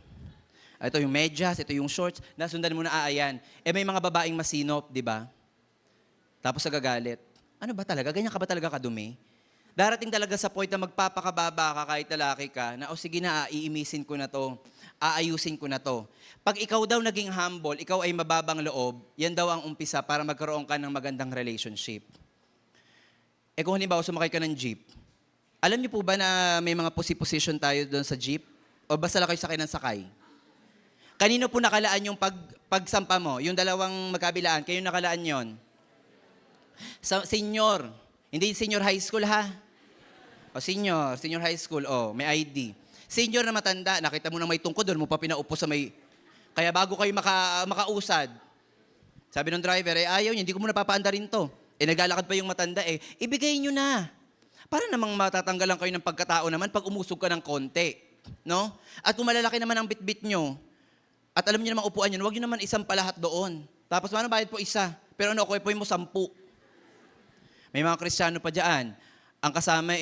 Ito yung medyas, ito yung shorts, nasundan mo na aayan. May mga babaeng masinop, di ba? Tapos nagagalit. Ano ba talaga? Ganyan ka ba talaga kadumi? Darating talaga sa point na magpapakababa ka kahit lalaki ka, na sige na, iimisin ko na to, aayusin ko na to. Pag ikaw daw naging humble, ikaw ay mababang loob, yan daw ang umpisa para magkaroon ka ng magandang relationship. Kung halimbawa sumakay ka ng jeep, alam niyo po ba na may mga position tayo doon sa jeep? O basta lang kayo sakay ng sakay? Kanino po nakalaan yung pagsampa mo? Yung dalawang magkabilaan, kayo nakalaan yon? Senior. Hindi senior high school ha? O senior high school, may ID. Senior na matanda, nakita mo na may tungkod, doon mo pa pinaupo sa may... Kaya bago kayo makausad, sabi ng driver, ayaw niya, hindi ko muna papaanda rin to. Naglalakad pa yung matanda ibigay nyo na. Para namang matatanggalan kayo ng pagkatao naman pag umusog ka ng konti. No? At kung malalaki naman ang bitbit nyo, at alam niyo namang upuan yun, huwag niyo naman isang palahat doon. Tapos, bayad po isa. Pero ano, kuya po mo 10. May mga Kristiyano pa dyan. Ang kasama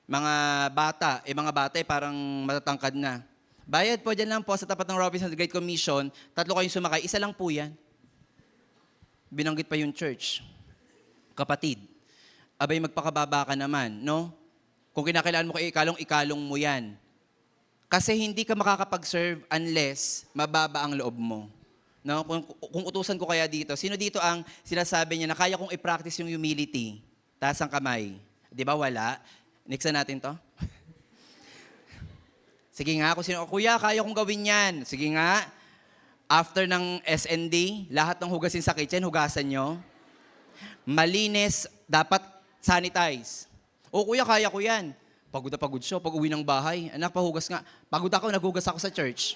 mga bata. Mga bata parang matatangkad na. Bayad po dyan lang po sa tapat ng Robinsons Great Commission. 3 kayong sumakay. Isa lang po yan. Binanggit pa yung church. Kapatid, abay magpakababa ka naman, no? Kung kinakailangan mo kay ikalong mo yan. Kasi hindi ka makakapag-serve unless mababa ang loob mo. No? Kung utusan ko kaya dito, sino dito ang sinasabi niya na kaya kong i-practice yung humility? Taas ang kamay. Di ba wala? Next na natin to. Sige nga, kung sino, kuya, kaya kong gawin yan. Sige nga, after ng SND, lahat ng hugasin sa kitchen, hugasan nyo. Malinis, dapat sanitize. O kuya, kaya ko yan. Pagod na pagod siya, pag uwi ng bahay. Anak, pahugas nga. Pagod ako, naghugas ako sa church.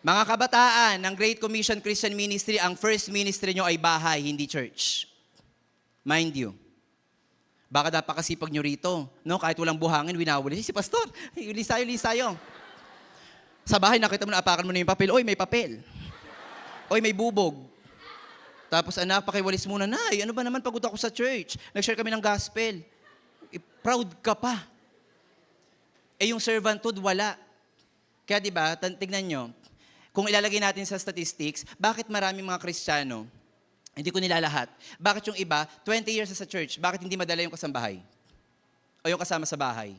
Mga kabataan ng Great Commission Christian Ministry, ang first ministry nyo ay bahay, hindi church. Mind you. Baka napakasipag nyo rito. No? Kahit walang buhangin, winawali. Si pastor, lisayo. Sa bahay, nakita mo na, apakan mo na yung papel. Oy, may papel. Oy, may bubog. Tapos anak, pakiwalis muna. Nay, ano ba naman, pagod ako sa church. Nag-share kami ng gospel. Proud ka pa. Yung servanthood, wala. Kaya di ba, tignan nyo, kung ilalagay natin sa statistics, bakit maraming mga Kristiyano, hindi ko nilalahat, bakit yung iba, 20 years sa church, bakit hindi madala yung kasambahay? O yung kasama sa bahay?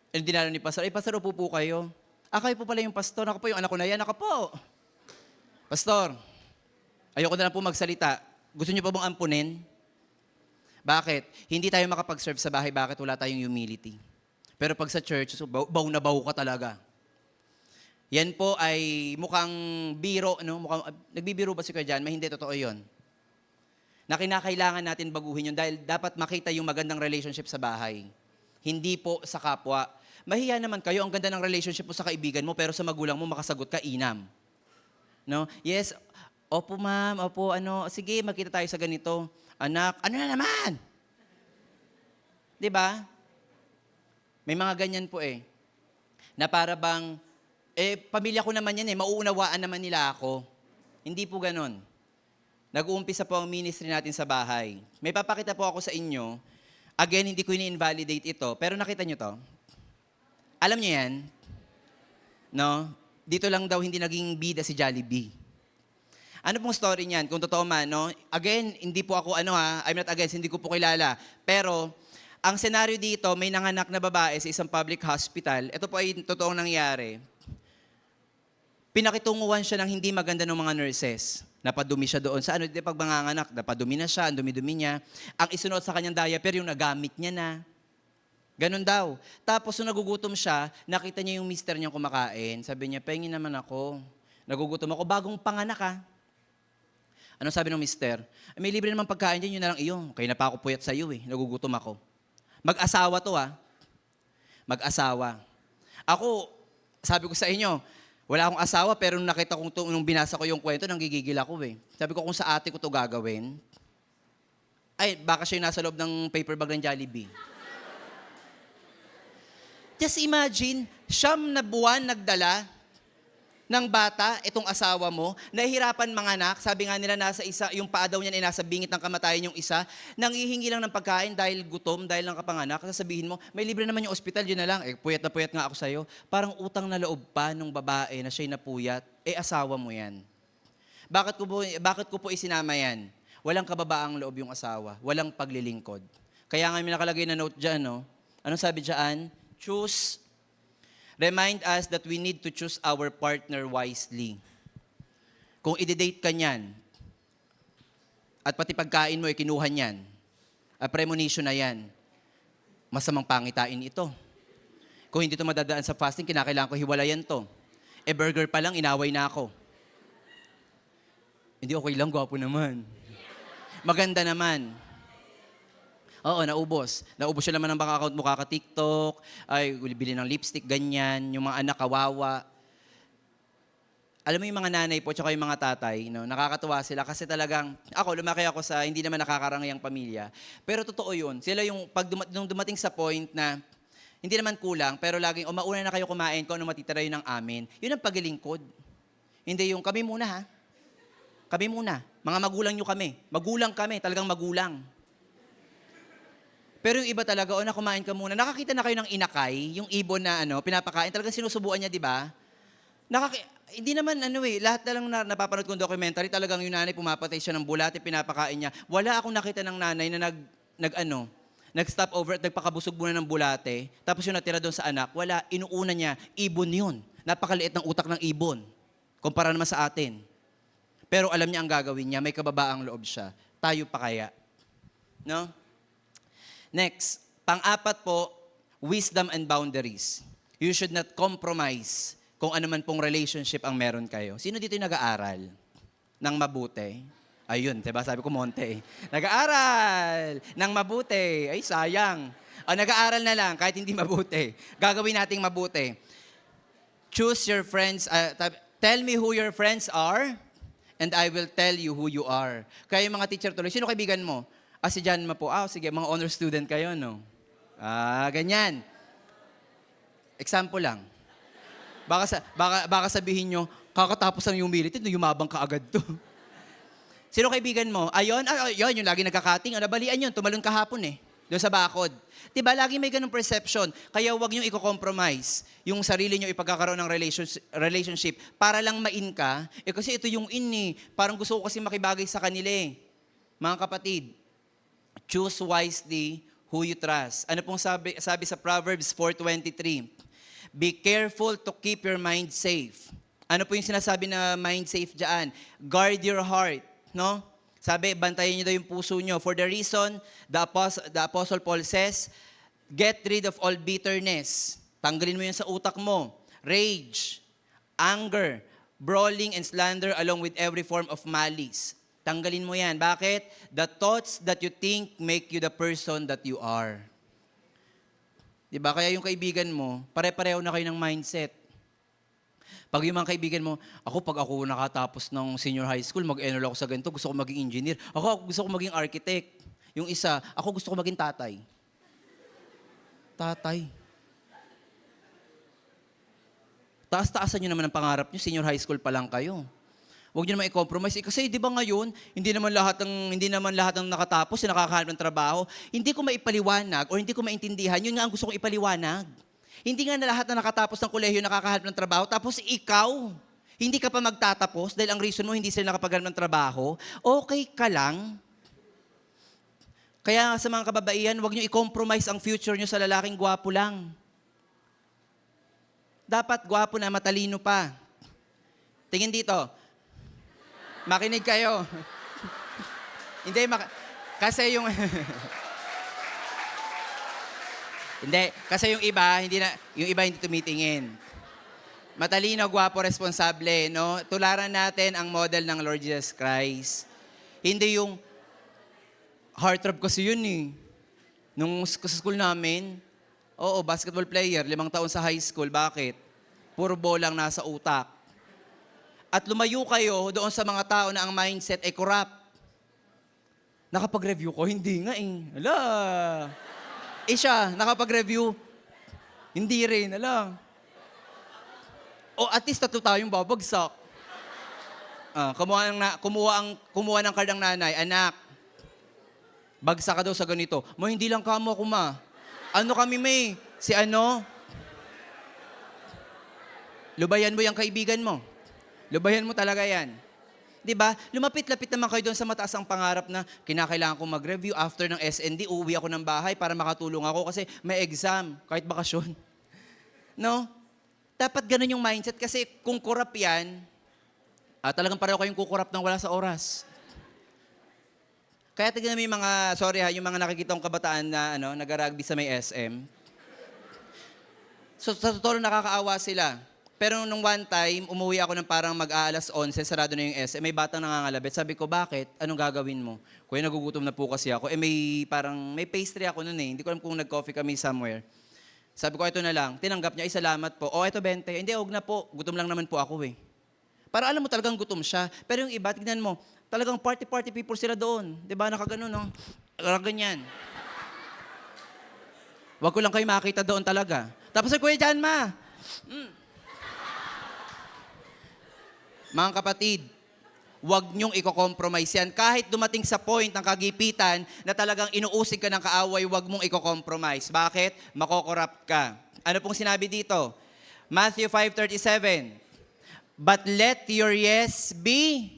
Hindi dinala ni pastor, pastor, upo po kayo. Kayo po pala yung pastor, ako po yung anak ko na yan, ako po. Pastor, ayoko na lang po magsalita. Gusto niyo pa bang ampunin? Bakit? Hindi tayo makapag-serve sa bahay, bakit wala tayong humility? Pero pag sa church, so, baw na baw ka talaga. Yan po ay mukhang biro, no? Nagbibiro ba si Kuya Jan? Hindi, totoo yun. Na kinakailangan natin baguhin yun dahil dapat makita yung magandang relationship sa bahay. Hindi po sa kapwa. Mahiya naman kayo, ang ganda ng relationship mo sa kaibigan mo, pero sa magulang mo makasagot ka, inam. No? Yes, opo ma'am, opo, sige, magkita tayo sa ganito. Anak, ano na naman? Di ba? May mga ganyan po na para bang, pamilya ko naman yan mauunawaan naman nila ako. Hindi po ganon. Nag-uumpisa po ang ministry natin sa bahay. May papakita po ako sa inyo. Again, hindi ko ini-invalidate ito, pero nakita nyo to? Alam nyo yan? No? Dito lang daw hindi naging bida si Jollibee. Ano pong story niyan? Kung totoo man, no? Again, hindi po ako I'm not against, hindi ko po kilala. Pero, ang senaryo dito, may nanganak na babae sa isang public hospital. Ito po ay totoong nangyari. Pinakitunguhan siya ng hindi maganda ng mga nurses. Napadumi siya doon. Sa pag manganganak, napadumi na siya, ang dumi-dumi niya. Ang isunod sa kanyang diaper, yung nagamit niya na. Ganun daw. Tapos, nung nagugutom siya, nakita niya yung mister niyang kumakain. Sabi niya, pengin naman ako. Nagugutom ako, bagong panganak Ano sabi ng mister? May libre naman pagkain dyan, yun na lang iyo. Kaya na pa ako puyat sa iyo nagugutom ako. Mag-asawa to Mag-asawa. Ako, sabi ko sa inyo, wala akong asawa, pero nung nakita kong nung binasa ko yung kwento, nanggigigil ako Sabi ko, kung sa ate ko to gagawin, baka siya yung nasa loob ng paper bag ng Jollibee. Just imagine, 9 na buwan nagdala ng bata, itong asawa mo, nahihirapan manganak, sabi nga nila yung paa daw niya nasa bingit ng kamatayan yung isa, nanghihingi lang ng pagkain dahil gutom, dahil lang kapanganak, sasabihin mo, may libre naman yung ospital, yun na lang, puyat na puyat nga ako sa'yo. Parang utang na loob pa nung babae na siya'y napuyat, asawa mo yan. Bakit ko po isinama yan? Walang kababaang loob yung asawa, walang paglilingkod. Kaya nga may nakalagay na note dyan, Anong sabi dyan? Remind us that we need to choose our partner wisely. Kung i-date ka niyan, at pati pagkain mo kinuha niyan, premonition na yan, masamang pangitain ito. Kung hindi ito madadaan sa fasting, kinakailangan ko hiwalayan to. Burger pa lang, inaway na ako. Hindi okay lang, gwapo naman. Maganda naman. Oo, naubos. Naubos siya naman ng bank account mo, kaka-TikTok, bili ng lipstick, ganyan, yung mga anak, kawawa. Alam mo yung mga nanay po, tsaka yung mga tatay, nakakatuwa sila kasi talagang, lumaki ako sa hindi naman nakakarangyang pamilya. Pero totoo yun. Sila yung, nung dumating sa point na, hindi naman kulang, pero laging, mauna na kayo kumain, kung ano matitira yun ng amin. Yun ang paglilingkod. Hindi yung, kami muna Kami muna. Mga magulang nyo kami. Magulang kami, talagang magulang. Pero yung iba talaga, na kumain ka muna. Nakakita na kayo ng inakay, yung ibon na pinapakain. Talagang sinusubuan niya, di ba? Hindi naman lahat na lang napapanood kong documentary, talagang yung nanay pumapatay siya ng bulate, pinapakain niya. Wala akong nakita ng nanay na nag-stop over at nagpakabusog muna ng bulate, tapos yung natira doon sa anak, wala, inuuna niya, ibon yun. Napakaliit ng utak ng ibon, kumpara naman sa atin. Pero alam niya ang gagawin niya, may kababaang loob siya. Tayo pa kaya? No? Next, pang-apat po, wisdom and boundaries. You should not compromise kung ano man pong relationship ang meron kayo. Sino dito yung nag-aaral ng mabuti? Ayun, diba? Sabi ko monte eh. Nag-aaral ng mabuti. Ay, sayang. Nag-aaral na lang kahit hindi mabuti. Gagawin nating mabuti. Choose your friends. Tell me who your friends are and I will tell you who you are. Kaya yung mga teacher tuloy, sino kaibigan mo? Si John ma po. Sige, mga honor student kayo, no? Ganyan. Example lang. Baka sabihin nyo, kakatapos lang yung militin, yumabang ka agad to. Sino kaibigan mo? Ayun, yung lagi nagkakating. Nabalian yun, tumalon kahapon eh. Doon sa bakod. Diba, lagi may ganung perception. Kaya huwag nyo i-compromise yung sarili nyo ipagkakaroon ng relationship para lang ma-in ka. Kasi ito yung in eh. Parang gusto ko kasi makibagay sa kanila eh. Mga kapatid, choose wisely who you trust. Ano pong sabi sa Proverbs 4:23? Be careful to keep your mind safe. Ano po yung sinasabi na mind safe dyan? Guard your heart, no? Sabi, bantayan niyo daw yung puso niyo. For the reason, the Apostle Paul says, get rid of all bitterness. Tanggalin mo yun sa utak mo. Rage, anger, brawling, and slander along with every form of malice. Tanggalin mo yan. Bakit? The thoughts that you think make you the person that you are. Diba? Kaya yung kaibigan mo, pare-pareho na kayo ng mindset. Pag yung mga kaibigan mo, pag ako nakatapos ng senior high school, mag-enroll ako sa ganito, gusto ko maging engineer. Ako gusto ko maging architect. Yung isa, ako gusto ko maging tatay. Tatay. Taas-taasan nyo naman ang pangarap nyo, senior high school pa lang kayo. Huwag nyo naman i-compromise. Kasi di ba ngayon, hindi naman lahat ng nakatapos, nakakahanap ng trabaho. Hindi ko maipaliwanag o hindi ko maintindihan, yun nga ang gusto kong ipaliwanag. Hindi nga na lahat na nakatapos ng kolehiyo nakakahanap ng trabaho, tapos ikaw, hindi ka pa magtatapos dahil ang reason mo hindi sila nakapaghanap ng trabaho, okay ka lang. Kaya sa mga kababaihan, huwag nyo i-compromise ang future nyo sa lalaking gwapo lang. Dapat gwapo na matalino pa. Tingin dito. Makinig kayo. Kasi yung... kasi yung iba hindi tumitingin. Matalino, gwapo, responsable, no? Tularan natin ang model ng Lord Jesus Christ. Hindi yung heartthrob kasi yun eh. Nung sa school namin, basketball player, 5 taon sa high school. Bakit? Puro bolang nasa utak. At lumayo kayo doon sa mga tao na ang mindset ay corrupt. Nakapag-review ko? Hindi nga eh. Ala. Siya, nakapag-review? Hindi rin. Ala. At least 3 tayong babagsak. Kumuha ng card ng nanay. Anak, bagsak ka daw sa ganito. Hindi lang kamo ako ma. Ano kami may? Si ano? Lubayan mo yung kaibigan mo. Lubayan mo talaga yan. Diba? Lumapit-lapit naman kayo doon sa mataas ang pangarap na kinakailangan kong mag-review after ng SND, uuwi ako ng bahay para makatulong ako kasi may exam, kahit bakasyon. No? Dapat ganun yung mindset kasi kung kurap yan, talagang pareho kayong kukurap ng wala sa oras. Kaya tignan mo yung mga, yung mga nakikita kong kabataan na nag-rugby sa may SM. So sa totoo nakakaawa sila. Pero nung one time, umuwi ako ng parang mag-aalas 11, sarado na yung SM. May batang nangangalabit. Sabi ko, bakit? Anong gagawin mo? Kuya, nagugutom na po kasi ako. May pastry ako noon eh. Hindi ko alam kung nag-coffee kami somewhere. Sabi ko, ito na lang. Tinanggap niya, salamat po. Ito 20. Hindi, huwag na po. Gutom lang naman po ako eh. Para alam mo talagang gutom siya. Pero yung iba, tignan mo, talagang party people sila doon. Diba? Nakaganon, no? Ganyan. Huwag ko lang kayo makita doon talaga. Tapos ay, Kuya Jan, ma. Mga kapatid, Huwag niyong i-compromise yan. Kahit dumating sa point ng kagipitan na talagang inuusig ka ng kaaway, huwag mong i-compromise. Bakit? Makokorrupt ka. Ano pong sinabi dito? Matthew 5:37. But let your yes be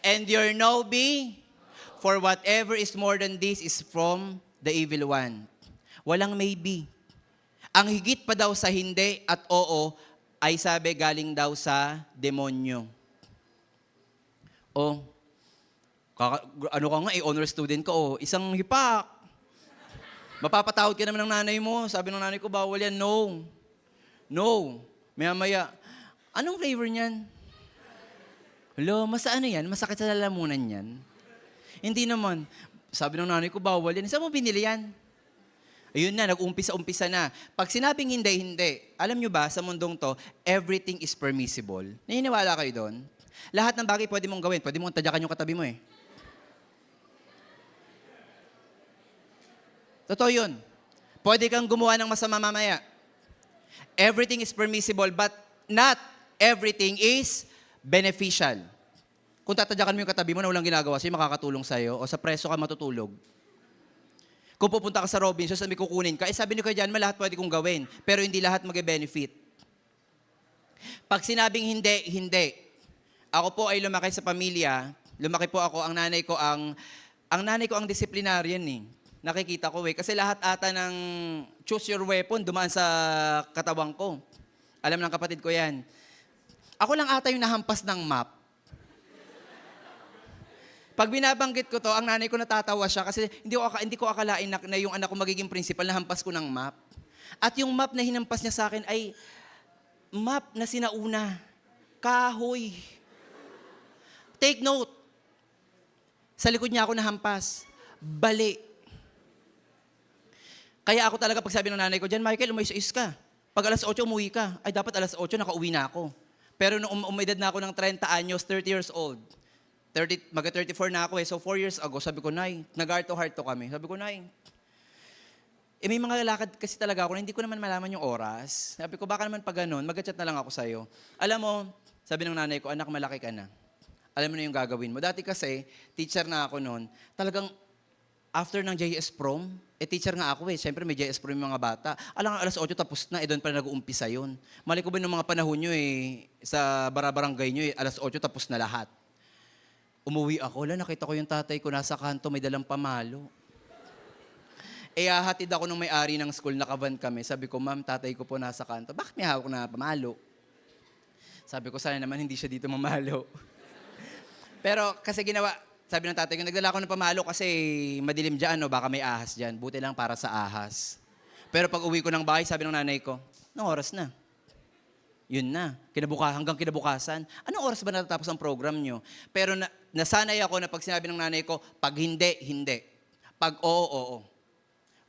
and your no be, for whatever is more than this is from the evil one. Walang maybe. Ang higit pa daw sa hindi at oo ay sabi galing daw sa demonyo. Oh, ano ka nga, honor student ka, isang hipak. Mapapatawad ka naman ng nanay mo. Sabi ng nanay ko, bawal yan. No. No. Maya-maya, anong flavor niyan? Hello, ano yan? Masakit sa lalamunan yan? Hindi naman. Sabi ng nanay ko, bawal yan. Saan mo binili yan? Ayun na, nag-umpisa-umpisa na. Pag sinabing hindi, hindi. Alam nyo ba, sa mundong to, everything is permissible. Naniniwala kayo doon? Lahat ng bagay pwede mong gawin. Pwede mong tadyakan yung katabi mo eh. Totoo yun. Pwede kang gumawa ng masama mamaya. Everything is permissible, but not everything is beneficial. Kung tatadyakan mo yung katabi mo na walang ginagawa sa'yo, makakatulong sa'yo, o sa preso ka matutulog. Kung pupunta ka sa Robinsons na may kukunin ka, sabi ni Kuya Jan, lahat pwede kong gawin, pero hindi lahat mag-benefit. Pag sinabing hindi, hindi. Ako po ay lumaki sa pamilya, lumaki po ako, ang nanay ko ang disciplinarian eh. Nakikita ko kasi lahat ata ng choose your weapon dumaan sa katawang ko. Alam ng kapatid ko yan. Ako lang ata yung nahampas ng map. Pag binabanggit ko to, ang nanay ko natatawa siya kasi hindi ko akalain na yung anak ko magiging principal, nahampas ko ng map. At yung map na hinampas niya sa akin ay map na sinauna. Kahoy. Take note. Sa likod niya ako nahampas. Bali. Kaya ako talaga pag sabi ng nanay ko, Jan Michael, umayos ka. Pag alas 8, umuwi ka. Ay, dapat alas 8, nakauwi na ako. Pero nung umedad na ako ng 30 anyos, 30 years old, mag-34 na ako So 4 years ago, sabi ko, Nay, nag-heart to heart to kami. Sabi ko, Nay, may mga lakad kasi talaga ako na hindi ko naman malaman yung oras. Sabi ko, baka naman pag ganun, mag-chat na lang ako sa'yo. Alam mo, sabi ng nanay ko, anak, malaki ka na. Alam mo na yung gagawin mo. Dati kasi, teacher na ako noon, talagang after ng JS Prom, teacher nga ako Siyempre may JS Prom yung mga bata. Alam nga, alas 8 tapos na, doon pa nag-uumpisa yun. Mali ko ba nung mga panahon nyo sa barabarangay nyo alas 8 tapos na lahat. Umuwi ako, nakita ko yung tatay ko nasa kanto, may dalang pamalo. Hatid ako nung may-ari ng school, nakavan kami. Sabi ko, ma'am, tatay ko po nasa kanto. Bakit may hawak na pamalo? Sabi ko, sana naman hindi siya dito mamalo. Pero kasi sabi ng tatay ko, nagdala ako ng pamalo kasi madilim dyan, baka may ahas dyan. Buti lang para sa ahas. Pero pag uwi ko ng bahay, sabi ng nanay ko, anong oras na? Yun na, hanggang kinabukasan. Anong oras ba natatapos ang program nyo? Pero nasanay ako na pag sinabi ng nanay ko, pag hindi, hindi. Pag oo, oo.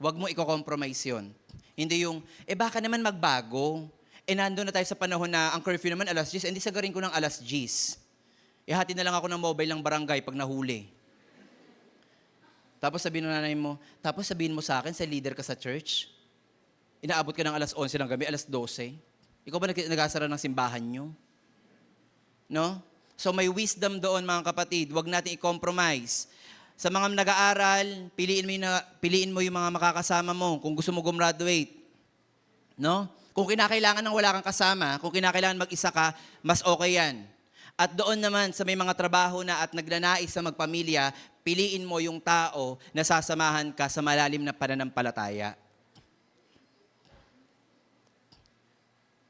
Huwag mo i-compromise yun. Hindi yung, baka naman magbago. Nandun na tayo sa panahon na ang curfew naman alas 10, hindi sagarin ko ng alas 10. Hatid na lang ako ng mobile ng barangay pag nahuli. Tapos sabihin ng nanay mo, sabihin mo sa akin, sa leader ka sa church, inaabot ka ng alas 11 ng gabi, alas 12. Ikaw ba nag-asara ng simbahan nyo? No? So may wisdom doon mga kapatid, huwag natin i-compromise. Sa mga nag-aaral, piliin mo yung mga makakasama mo kung gusto mo gumraduate. No? Kung kinakailangan ng wala kang kasama, kung kinakailangan mag-isa ka, mas okay yan. At doon naman sa may mga trabaho na at nagnanais sa magpamilya, piliin mo yung tao na sasamahan ka sa malalim na pananampalataya.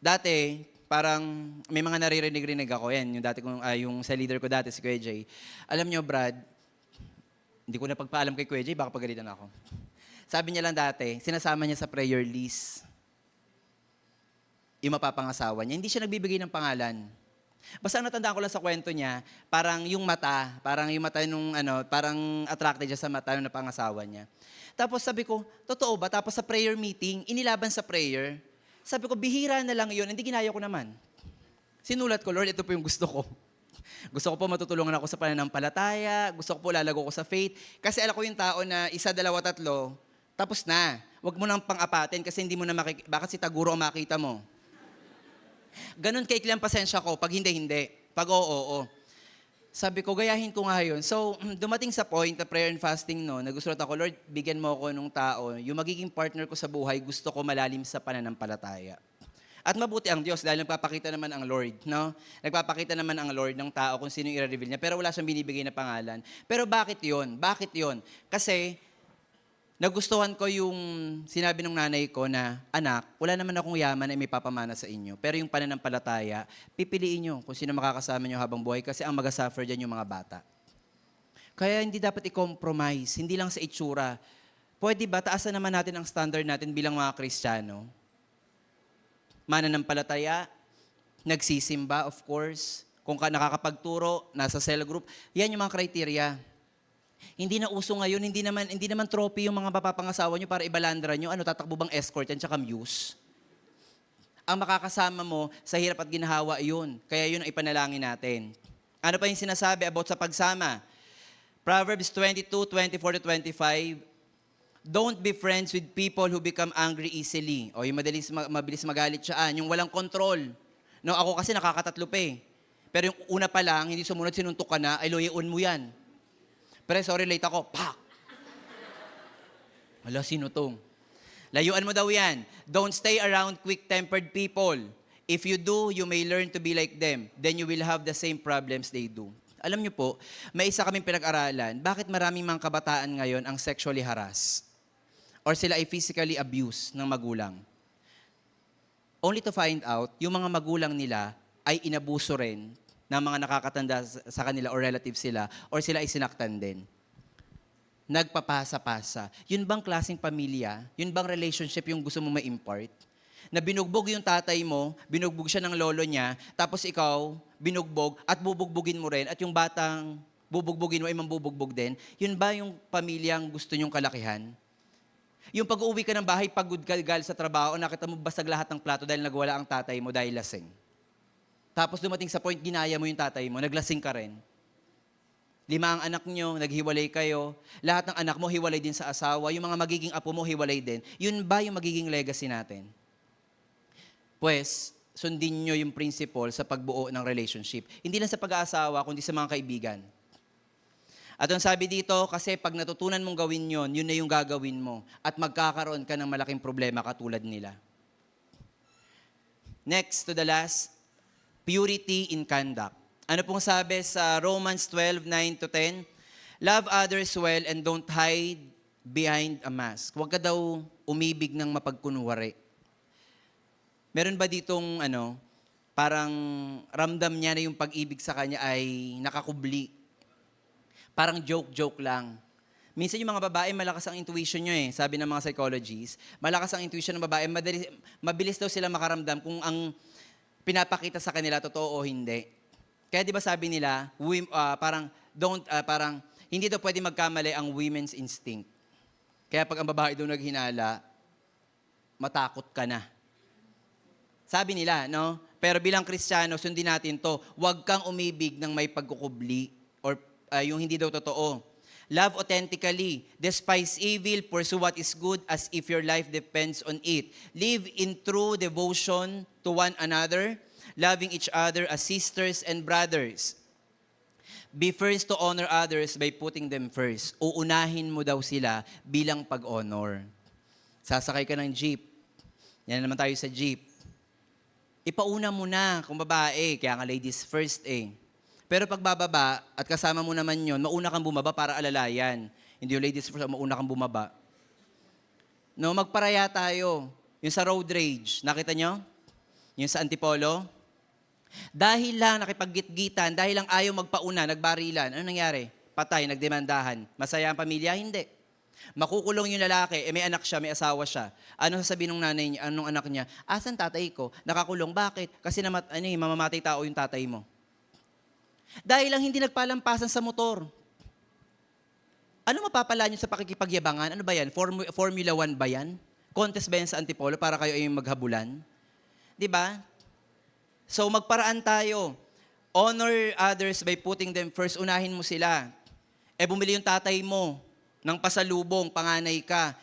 Dati, parang may mga naririnig-rinig ako. Yan, yung sa leader ko dati, si Kuya Jay. Alam nyo, Brad, hindi ko na pagpaalam kay Kuya Jay, baka pagalitan ako. Sabi niya lang dati, sinasama niya sa prayer list yung mapapangasawa niya. Hindi siya nagbibigay ng pangalan. Basta natandaan ko lang sa kwento niya, parang yung mata nung parang attracted siya sa mata ng napangasawa niya. Tapos sabi ko, totoo ba? Tapos sa prayer meeting, inilaban sa prayer, sabi ko, bihira na lang yun, hindi ginaya ko naman. Sinulat ko, Lord, ito po yung gusto ko. Gusto ko po matutulungan ako sa pananampalataya, gusto ko po lalago ko sa faith. Kasi alam ko yung tao na 1, 2, 3, tapos na. Huwag mo nang pang-apatin kasi hindi mo na baka si Taguro ang makita mo. Ganon kaikli ang pasensya ko, pag hindi, hindi. Pag oo, oo. Sabi ko, gayahin ko nga yun. So, dumating sa point na prayer and fasting no, nagusulat ako, Lord, bigyan mo ako nung tao, yung magiging partner ko sa buhay, gusto ko malalim sa pananampalataya. At mabuti ang Diyos dahil nagpapakita naman ang Lord, no? Nagpapakita naman ang Lord ng tao kung sino yung i-reveal niya, pero wala siyang binibigay na pangalan. Pero bakit yun? Bakit yun? Kasi, nagustuhan ko yung sinabi ng nanay ko na, anak, wala naman akong yaman na may papamana sa inyo. Pero yung pananampalataya, pipiliin nyo kung sino makakasama nyo habang buhay kasi ang mag-suffer dyan yung mga bata. Kaya hindi dapat i-compromise, hindi lang sa itsura. Pwede ba, taasan naman natin ang standard natin bilang mga Kristiyano? Mananampalataya, nagsisimba, of course. Kung nakakapagturo, nasa cell group, yan yung mga criteria. Hindi na uso ngayon, hindi naman trophy yung mga mapapangasawa nyo para ibalandra nyo. Ano, tatakbo bang escort yan, tsaka muse? Ang makakasama mo sa hirap at ginhawa yun. Kaya yun ang ipanalangin natin. Ano pa yung sinasabi about sa pagsama? Proverbs 22:24-25, don't be friends with people who become angry easily. O yung mabilis magalit siya. Yung walang control. No, ako kasi nakakatatlo pa eh. Pero yung una pa lang, hindi sumunod, sinuntok ka na, ay loyaon mo yan. Pero sorry, late ako. Pak! Wala, sino to? Layuan mo daw yan. Don't stay around quick-tempered people. If you do, you may learn to be like them. Then you will have the same problems they do. Alam niyo po, may isa kaming pinag-aralan, bakit maraming mga kabataan ngayon ang sexually harassed? Or sila ay physically abused ng magulang? Only to find out, yung mga magulang nila ay inabuso rin ng mga nakakatanda sa kanila or relatives sila, or sila ay sinaktan din. Nagpapasa-pasa. Yun bang klaseng pamilya? Yun bang relationship yung gusto mo ma-impart? Na binugbog yung tatay mo, binugbog siya ng lolo niya, tapos ikaw, binugbog, at bubugbugin mo rin, at yung batang bubugbugin mo ay mambubugbog din. Yun ba yung pamilyang gusto nyong kalakihan? Yung pag-uwi ka ng bahay, pagod ka galing sa trabaho, nakita mo basag lahat ng plato dahil nagwala ang tatay mo dahil lasing. Tapos dumating sa point, ginaya mo yung tatay mo, naglasing ka rin. 5 ang anak nyo, naghiwalay kayo. Lahat ng anak mo, hiwalay din sa asawa. Yung mga magiging apo mo, hiwalay din. Yun ba yung magiging legacy natin? Pues, sundin nyo yung principle sa pagbuo ng relationship. Hindi lang sa pag-aasawa, kundi sa mga kaibigan. At ang sabi dito, kasi pag natutunan mong gawin yun, yun na yung gagawin mo. At magkakaroon ka ng malaking problema katulad nila. Next to the last, purity in conduct. Ano pong sabi sa Romans 12:9-10? Love others well and don't hide behind a mask. Huwag ka daw umibig ng mapagkunwari. Meron ba ditong parang ramdam niya na yung pag-ibig sa kanya ay nakakubli? Parang joke-joke lang. Minsan yung mga babae, malakas ang intuition nyo eh. Sabi ng mga psychologists, malakas ang intuition ng babae, mabilis daw sila makaramdam kung ang pinapakita sa kanila totoo o hindi. Kaya di ba sabi nila, parang hindi daw pwede magkamali ang women's instinct. Kaya pag ang babae daw naghinala, matakot ka na. Sabi nila, no? Pero bilang Kristiyano, sundin natin to, huwag kang umibig ng may pagkukubli or yung hindi daw totoo. Love authentically, despise evil, pursue what is good as if your life depends on it. Live in true devotion to one another, loving each other as sisters and brothers. Be first to honor others by putting them first. Uunahin mo daw sila bilang pag-honor. Sasakay ka ng jeep. Yan naman tayo sa jeep. Ipauna mo na kung babae, kaya nga ladies first eh. Pero pag bababa at kasama mo naman yon, mauna kang bumaba para alalayan. Hindi yung ladies first, mauna kang bumaba. No, magparaya tayo. Yung sa road rage, nakita nyo? Yung sa Antipolo. Dahil lang nakipag-gitgitan, dahil lang ayaw magpauna, nagbarilan. Ano nangyari? Patay, nagdemandahan. Masaya ang pamilya? Hindi. Makukulong yung lalaki, may anak siya, may asawa siya. Ano sasabihin ng nanay niya, anong anak niya? Asan tatay ko? Nakakulong. Bakit? Kasi mamamatay tao yung tatay mo. Dahil lang hindi nagpalampasan sa motor. Ano mapapala nyo sa pakikipagyabangan? Ano ba yan? Formula 1 ba yan? Contest ba yan sa Antipolo para kayo ay maghabulan? Di ba? So magparaan tayo. Honor others by putting them first. Unahin mo sila. Bumili yung tatay mo ng pasalubong, panganay ka.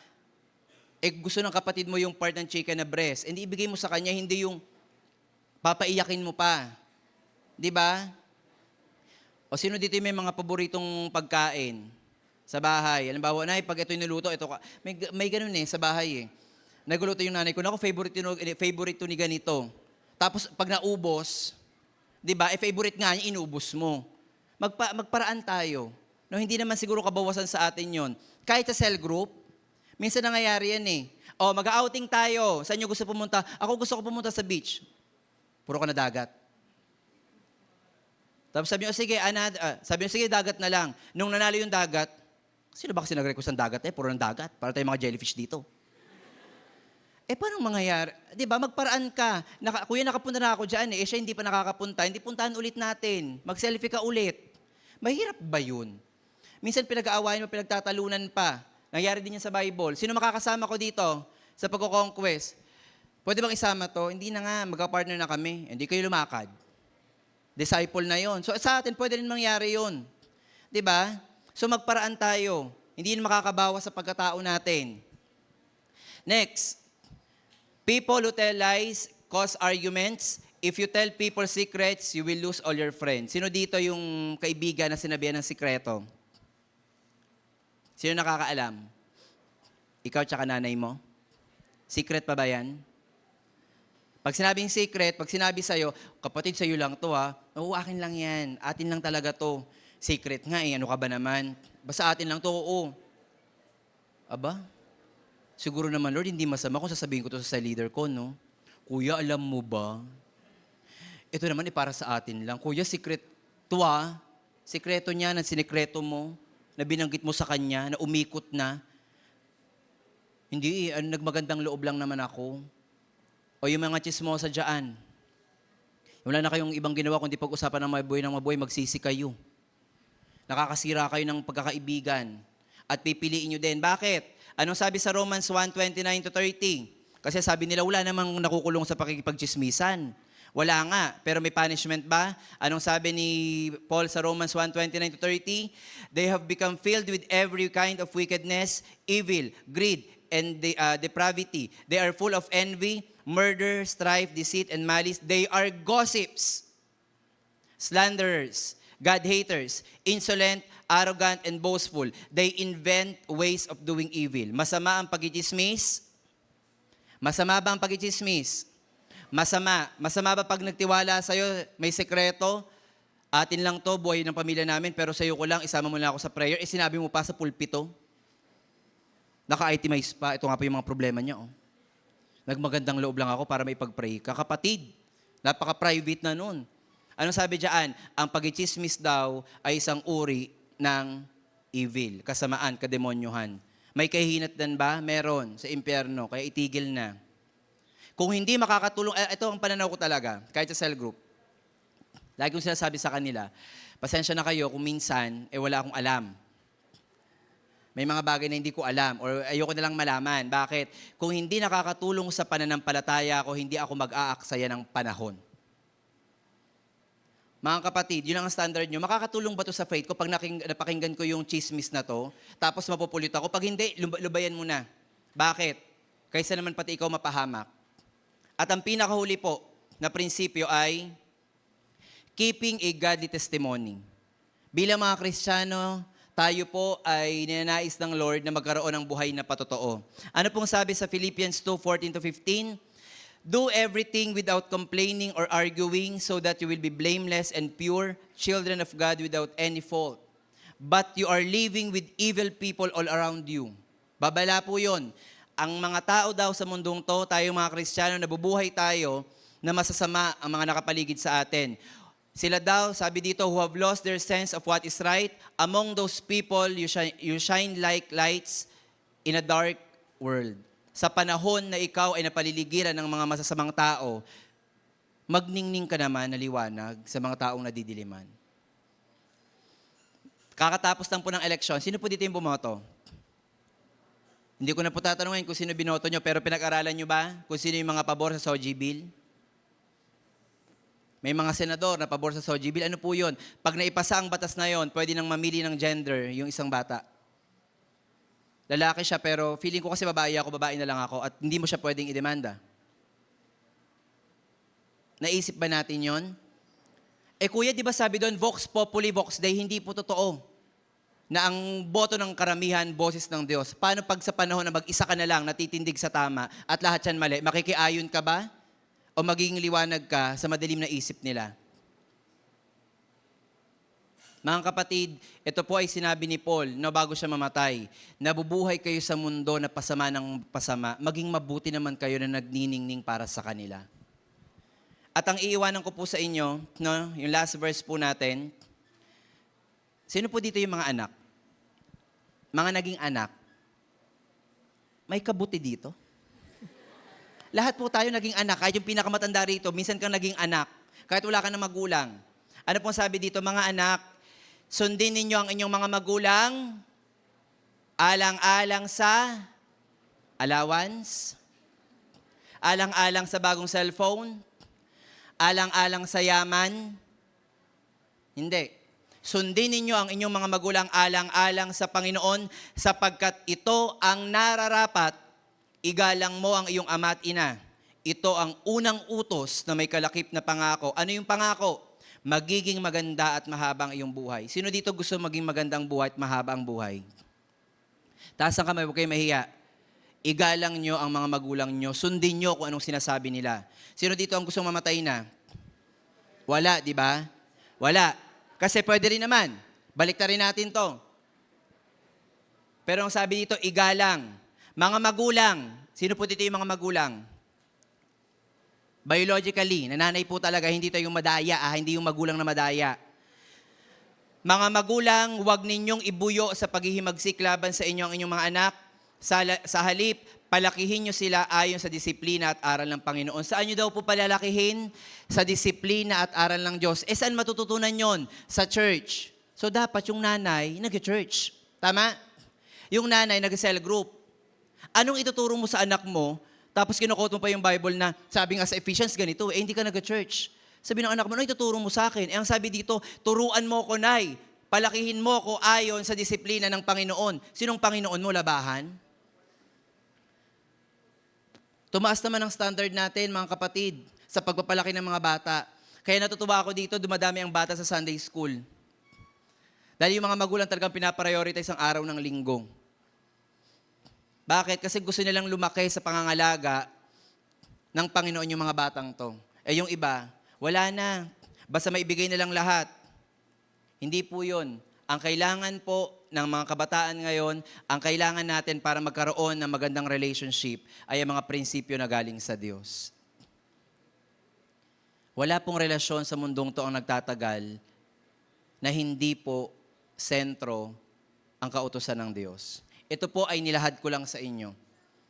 Gusto ng kapatid mo yung part ng chicken na breast. Hindi ibigay mo sa kanya, hindi yung papaiyakin mo pa. Di ba? O sino dito yung may mga paboritong pagkain sa bahay? Halimbawa, nay, pag ito yung niluto, ito ka. May ganun sa bahay Naguluto yung nanay ko, naku, favorite to ni ganito. Tapos, pag naubos, di ba, favorite nga niya, inubos mo. Magparaan tayo. No, hindi naman siguro kabawasan sa atin yon. Kahit sa cell group, minsan nangyayari yan O, mag-outing tayo. Saan nyo gusto pumunta? Ako gusto ko pumunta sa beach. Puro ka na dagat. Tapos sabi nyo, sige, dagat na lang. Nung nanalo yung dagat, sino ba kasi nag-request ng dagat? Puro ng dagat. Para tayo mga jellyfish dito. Paano mangyayari? Di ba, magparaan ka. Kuya, nakapunta na ako dyan siya hindi pa nakakapunta. Hindi puntahan ulit natin. Mag-selfie ka ulit. Mahirap ba yun? Minsan pinag-aawayan mo, pinagtatalunan pa. Nangyari din yan sa Bible. Sino makakasama ko dito sa pagko-conquest? Pwede bang isama to? Hindi na nga, magka-partner na kami. Hindi kayo lumakad. Disciple na yon. So sa atin, pwede rin mangyari yun. Di ba? So magparaan tayo. Hindi yun makakabawas sa pagkatao natin. Next, people who tell lies cause arguments. If you tell people secrets, you will lose all your friends. Sino dito yung kaibigan na sinabihan ng sikreto? Sino nakakaalam? Ikaw tsaka nanay mo? Secret pa ba yan? Pag sinabing secret, pag sinabi sa'yo, kapatid sa'yo lang to Oo, akin lang yan. Atin lang talaga to. Secret nga ano ka ba naman? Basta atin lang to, oo. Aba? Siguro naman, Lord, hindi masama kung sasabihin ko to sa leader ko, no? Kuya, alam mo ba? Ito naman para sa atin lang. Kuya, secret to Sikreto niya na sinikreto mo, na binanggit mo sa kanya, na umikot na. Hindi nagmagandang loob lang naman ako. O yung mga chismosa dyan. Wala na kayong ibang ginawa kundi pag-usapan ng mabuhay, magsisi kayo. Nakakasira kayo ng pagkakaibigan. At pipiliin nyo din. Bakit? Anong sabi sa Romans 1:29-30? Kasi sabi nila, wala namang nakukulong sa pakikipagchismisan. Wala nga. Pero may punishment ba? Anong sabi ni Paul sa Romans 1:29-30? They have become filled with every kind of wickedness, evil, greed, and depravity. They are full of envy, murder, strife, deceit, and malice. They are gossips, slanderers, God-haters, insolent, arrogant, and boastful. They invent ways of doing evil. Masama ang pagchichismis? Masama ba ang pagchichismis? Masama. Masama ba pag nagtiwala sa'yo, may sekreto? Atin lang to, buhay ng pamilya namin, pero sa'yo ko lang, isama mo lang ako sa prayer. Sinabi mo pa sa pulpito. Naka-itemize pa. Ito nga po yung mga problema niya. Nagmagandang loob lang ako para maipag-pray ka. Kapatid, napaka-private na nun. Anong sabi diyan? Ang pagchichismis daw ay isang uri ng evil, kasamaan, kademonyohan. May kahinatnan ba? Meron sa impyerno, kaya itigil na. Kung hindi makakatulong, ito ang pananaw ko talaga, kahit sa cell group. Lagi kong sinasabi sa kanila, pasensya na kayo kung minsan, wala akong alam. May mga bagay na hindi ko alam or ayoko na lang malaman. Bakit? Kung hindi nakakatulong sa pananampalataya ko, hindi ako mag-aaksaya ng panahon. Mga kapatid, yun ang standard nyo. Makakatulong ba to sa faith ko pag napakinggan ko yung chismis na to, tapos mapupulit ako? Pag hindi, lubayan mo na. Bakit? Kaysa naman pati ikaw mapahamak. At ang pinakahuli po na prinsipyo ay keeping a godly testimony. Bilang mga Kristiyano, tayo po ay ninanais ng Lord na magkaroon ng buhay na patotoo. Ano pong sabi sa Philippians 2:14-15? Do everything without complaining or arguing so that you will be blameless and pure, children of God without any fault. But you are living with evil people all around you. Babala po yun. Ang mga tao daw sa mundong to, tayo mga Kristiyano, nabubuhay tayo na masasama ang mga nakapaligid sa atin. Sila daw, sabi dito, who have lost their sense of what is right. Among those people, you shine like lights in a dark world. Sa panahon na ikaw ay napaliligiran ng mga masasamang tao, magningning ka naman na liwanag sa mga taong nadidiliman. Kakatapos lang po ng eleksyon, sino po dito yung bumoto? Hindi ko na po tatanungin kung sino binoto nyo, pero pinag-aralan nyo ba kung sino yung mga pabor sa SOGI bill? May mga senador na pabor sa SOGI bill. Ano po yun? Pag naipasa ang batas na yon, pwede nang mamili ng gender yung isang bata. Lalaki siya, pero feeling ko kasi babae na lang ako at hindi mo siya pwedeng idemanda. Naisip ba natin yon? Eh kuya, di ba sabi doon, Vox Populi, Vox Dei, hindi po totoo na ang boto ng karamihan, boses ng Diyos. Paano pag sa panahon na mag-isa ka na lang, natitindig sa tama, at lahat yan mali, makikiayon ka ba? O magiging liwanag ka sa madilim na isip nila? Mga kapatid, ito po ay sinabi ni Paul na bago siya mamatay, nabubuhay kayo sa mundo na pasama ng pasama, maging mabuti naman kayo na nagniningning para sa kanila. At ang iiwanan ko po sa inyo, no, yung last verse po natin, sino po dito yung mga anak? Mga naging anak. May kabuti dito? Lahat po tayo naging anak. Kahit yung pinakamatanda rito, minsan kang naging anak. Kahit wala ka ng magulang. Ano pong sabi dito, mga anak, sundin ninyo ang inyong mga magulang, alang-alang sa allowance, alang-alang sa bagong cellphone, alang-alang sa yaman. Hindi. Sundin ninyo ang inyong mga magulang alang-alang sa Panginoon sapagkat ito ang nararapat, igalang mo ang iyong ama at ina. Ito ang unang utos na may kalakip na pangako. Ano yung pangako? Magiging maganda at mahaba ang iyong buhay. Sino dito gusto maging magandang buhay at mahaba ang buhay? Taas ang kamay, huwag kayo mahiya. Igalang nyo ang mga magulang nyo. Sundin nyo kung anong sinasabi nila. Sino dito ang gustong mamatay na? Wala, di ba? Wala. Kasi pwede rin naman. Balik rin natin to. Pero ang sabi dito, igalang. Mga magulang. Sino po dito yung mga magulang? Biologically, nanay po talaga, hindi tayo yung madaya, hindi yung magulang na madaya. Mga magulang, huwag ninyong ibuyo sa paghihimagsik laban sa inyo ang inyong mga anak. Sa halip, palakihin nyo sila ayon sa disiplina at aral ng Panginoon. Saan nyo daw po palalakihin? Sa disiplina at aral ng Diyos. Eh, saan matututunan yon? Sa church. So, dapat yung nanay nag-church. Tama? Yung nanay nag-cell group. Anong ituturo mo sa anak mo? Tapos kinukot mo pa yung Bible na sabi nga sa Ephesians ganito, hindi ka nag-church. Sabi ng anak mo, ano ituturo mo sa akin? Eh, ang sabi dito, turuan mo ko, nay. Palakihin mo ko ayon sa disiplina ng Panginoon. Sinong Panginoon mo? Labahan? Tumaas naman ang standard natin, mga kapatid, sa pagpapalaki ng mga bata. Kaya natutuwa ako dito, dumadami ang bata sa Sunday School. Dahil yung mga magulang talagang pinaprioritize ang araw ng linggo. Bakit? Kasi gusto nilang lumaki sa pangangalaga ng Panginoon yung mga batang to. Eh yung iba, wala na. Basta maibigay nilang lahat. Hindi po yun. Ang kailangan po ng mga kabataan ngayon, ang kailangan natin para magkaroon ng magandang relationship ay ang mga prinsipyo na galing sa Diyos. Wala pong relasyon sa mundong to ang nagtatagal na hindi po sentro ang kautusan ng Diyos. Ito po ay nilahad ko lang sa inyo.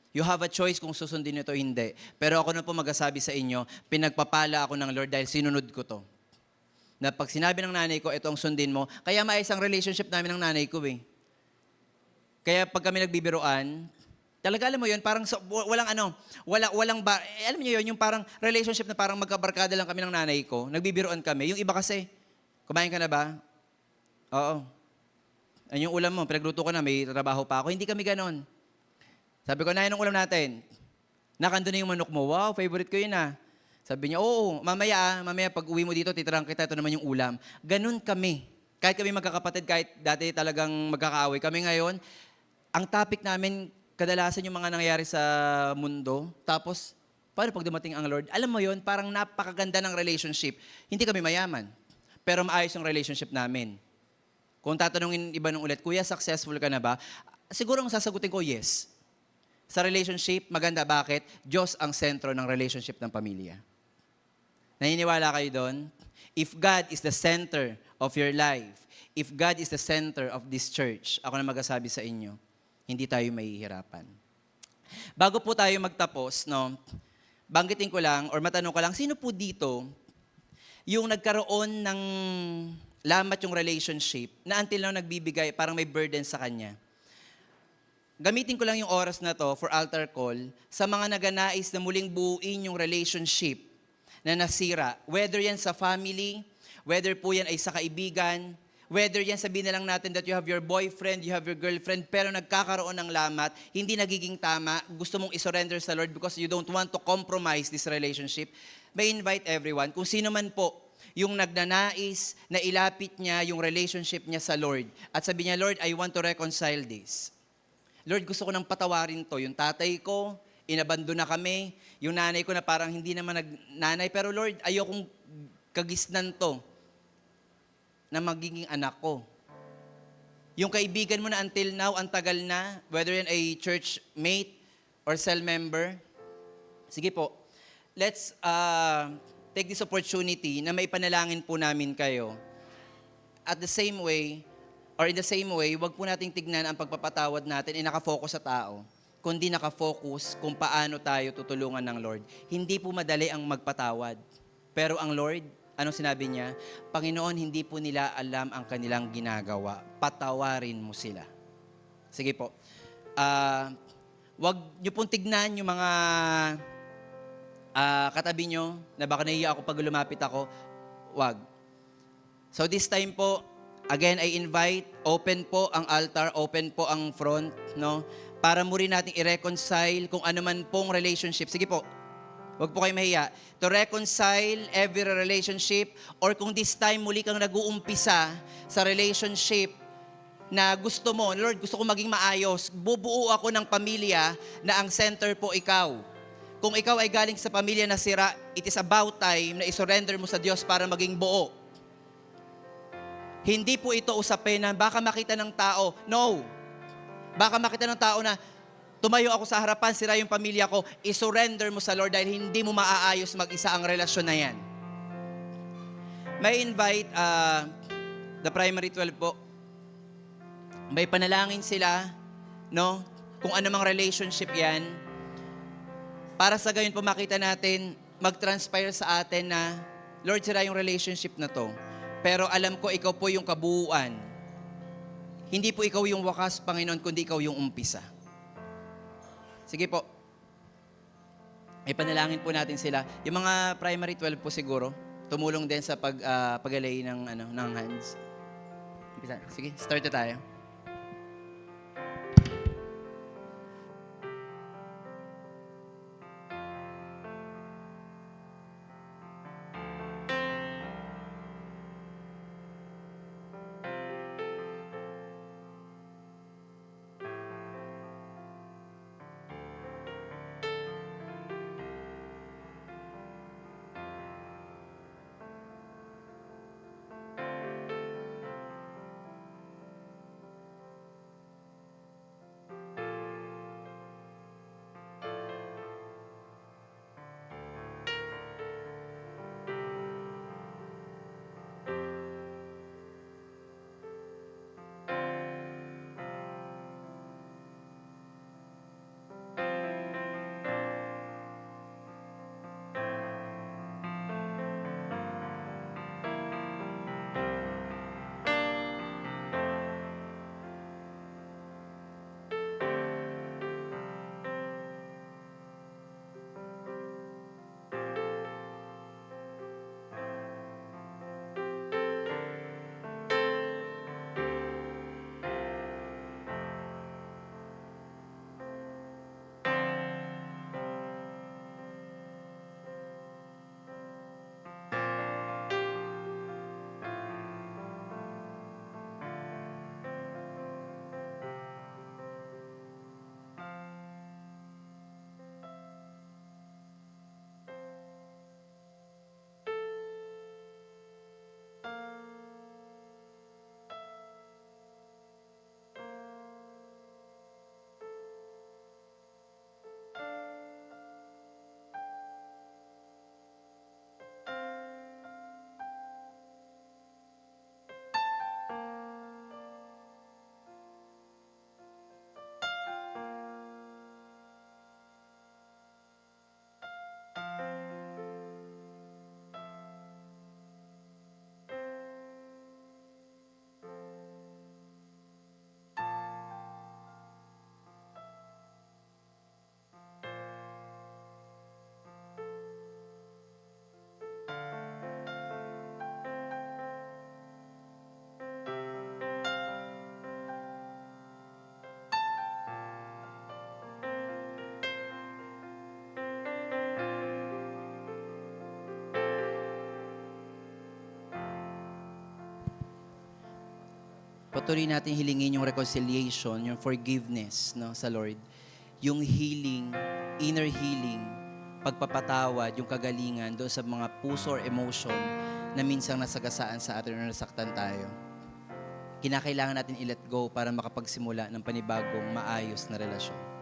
You have a choice kung susundin ito o hindi. Pero ako na po magsasabi sa inyo, pinagpapala ako ng Lord dahil sinunod ko to. Na pag sinabi ng nanay ko, ito ang sundin mo, kaya maayos ang relationship namin ng nanay ko eh. Kaya pag kami nagbibiroan, talaga alam mo yun, parang alam niyo yun, yung parang relationship na parang magkabarkada lang kami ng nanay ko, nagbibiroan kami. Yung iba kasi, kumain ka na ba? Oo. Ano yung ulam mo? Pinagluto ko na, may trabaho pa ako. Hindi kami ganon. Sabi ko, nay, anong ulam natin? Nakando na yung manok mo. Wow, favorite ko yun ah. Sabi niya, oo, mamaya pag uwi mo dito, titirang kita, ito naman yung ulam. Ganun kami. Kahit kami magkakapatid, kahit dati talagang magkakaaway kami ngayon, ang topic namin, kadalasan yung mga nangyayari sa mundo. Tapos, paano pag dumating ang Lord? Alam mo yon, parang napakaganda ng relationship. Hindi kami mayaman, pero maayos yung relationship namin. Kung tatanungin iba nung ulit, Kuya, successful ka na ba? Siguro ang sasagutin ko, yes. Sa relationship, maganda. Bakit? Diyos ang sentro ng relationship ng pamilya. Naniniwala kayo doon? If God is the center of your life, if God is the center of this church, ako na magsasabi sa inyo, hindi tayo mahihirapan. Bago po tayo magtapos, no, banggitin ko lang or matanong ko lang, sino po dito yung nagkaroon ng lamat yung relationship na until now nagbibigay, parang may burden sa kanya? Gamitin ko lang yung oras na to for altar call sa mga naganais na muling buuin yung relationship na nasira. Whether yan sa family, whether po yan ay sa kaibigan, whether yan sabihin na lang natin that you have your boyfriend, you have your girlfriend, pero nagkakaroon ng lamat, hindi nagiging tama, gusto mong isurrender sa Lord because you don't want to compromise this relationship, may invite everyone. Kung sino man po yung nagnanais na ilapit niya yung relationship niya sa Lord. At sabi niya, Lord, I want to reconcile this. Lord, gusto ko nang patawarin to. Yung tatay ko, inabando na kami. Yung nanay ko na parang hindi naman nanay. Pero Lord, ayokong kagisnan to na magiging anak ko. Yung kaibigan mo na until now, ang tagal na, whether yan ay church mate or cell member, sige po, let's take this opportunity na maipanalangin po namin kayo. At the same way, or in the same way, wag po nating tignan ang pagpapatawad natin ay nakafocus sa tao, kundi nakafocus kung paano tayo tutulungan ng Lord. Hindi po madali ang magpatawad. Pero ang Lord, anong sinabi niya? Panginoon, hindi po nila alam ang kanilang ginagawa. Patawarin mo sila. Sige po. Wag niyo pong tignan yung mga katabi nyo na baka nahiya ako pag lumapit ako. Wag. So this time po, again, I invite, open po ang altar, open po ang front, no? Para muli natin i-reconcile kung ano man pong relationship. Sige po. Huwag po kayo mahiya. To reconcile every relationship or kung this time muli kang nag-uumpisa sa relationship na gusto mo, Lord, gusto ko maging maayos, bubuo ako ng pamilya na ang center po ikaw. Kung ikaw ay galing sa pamilya na sira, it is about time na isurrender mo sa Diyos para maging buo. Hindi po ito usapin na baka makita ng tao. No. Baka makita ng tao na tumayo ako sa harapan, sira yung pamilya ko, isurrender mo sa Lord dahil hindi mo maaayos mag-isa ang relasyon na yan. May invite the primary 12 po. May panalangin sila, no? Kung ano mang relationship yan. Para sa gayon po makita natin, mag-transpire sa atin na, Lord, sira yung relationship na to. Pero alam ko, ikaw po yung kabuuan. Hindi po ikaw yung wakas, Panginoon, kundi ikaw yung umpisa. Sige po. May panalangin po natin sila. Yung mga primary 12 po siguro, tumulong din sa pag-alay ng hands. Sige, start na tayo. patuloy natin hilingin yung reconciliation, yung forgiveness, no, sa Lord. Yung healing, inner healing, pagpapatawad, yung kagalingan doon sa mga puso or emotion na minsang nasagasaan sa atin o nasaktan tayo. Kinakailangan natin i-let go para makapagsimula ng panibagong maayos na relasyon.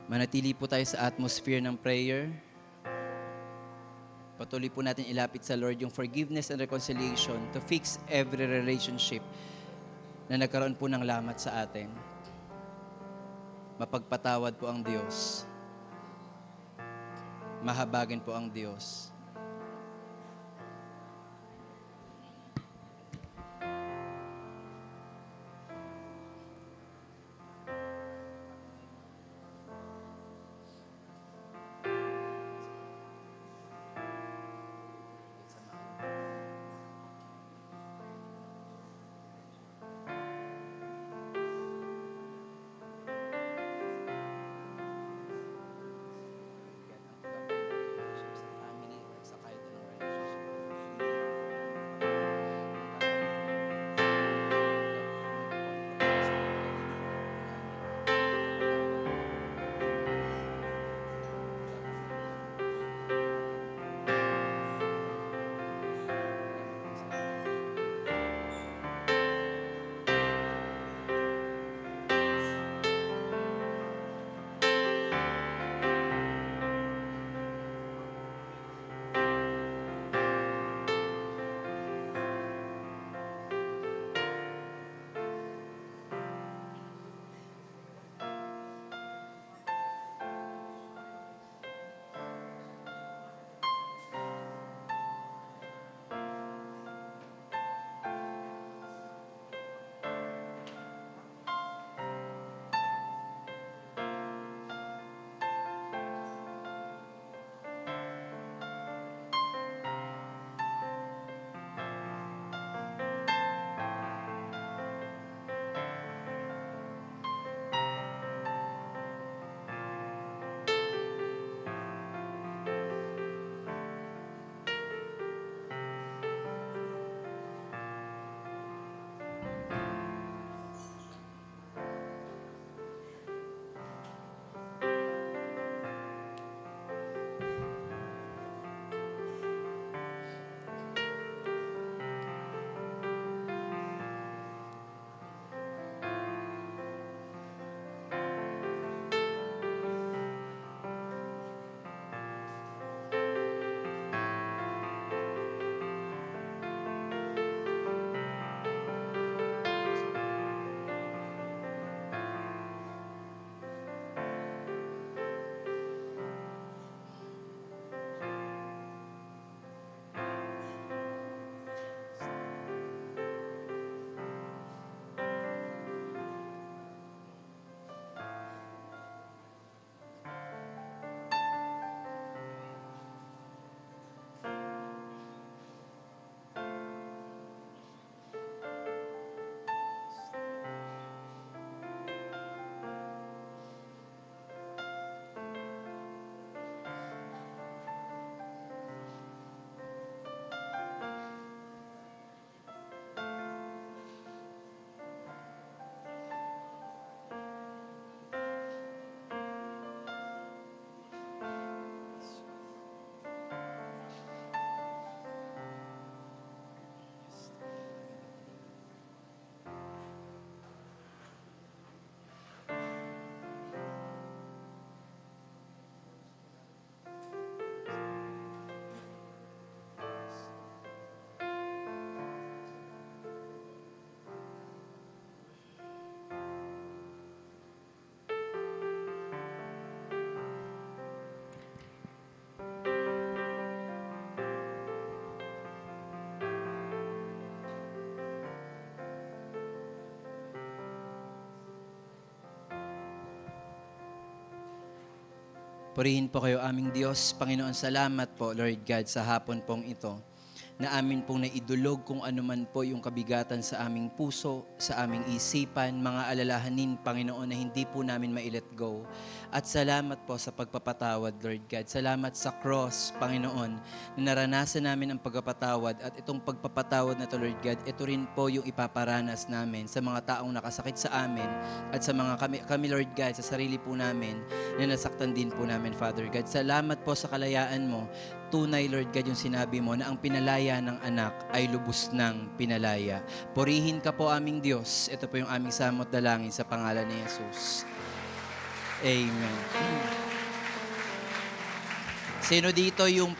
Manatili po tayo sa atmosphere ng prayer. Patuloy po natin ilapit sa Lord yung forgiveness and reconciliation to fix every relationship na nagkaroon po ng lamat sa atin. Mapagpatawad po ang Diyos. Mahabagin po ang Diyos. Purihin po kayo aming Diyos. Panginoon, salamat po, Lord God, sa hapon pong ito na amin pong naidulog kung anuman po yung kabigatan sa aming puso, sa aming isipan, mga alalahanin, Panginoon, na hindi po namin ma-let go. At salamat po sa pagpapatawad, Lord God. Salamat sa cross, Panginoon, na naranasan namin ang pagpapatawad. At itong pagpapatawad na to, Lord God, ito rin po yung ipaparanas namin sa mga taong nakasakit sa amin at sa mga kami, Lord God, sa sarili po namin na nasaktan din po namin, Father God. Salamat po sa kalayaan mo. Tunay, Lord God, yung sinabi mo na ang pinalaya ng anak ay lubos ng pinalaya. Purihin ka po aming Diyos. Ito po yung aming samot dalangin sa pangalan ni Jesus. Amen. Sino dito yung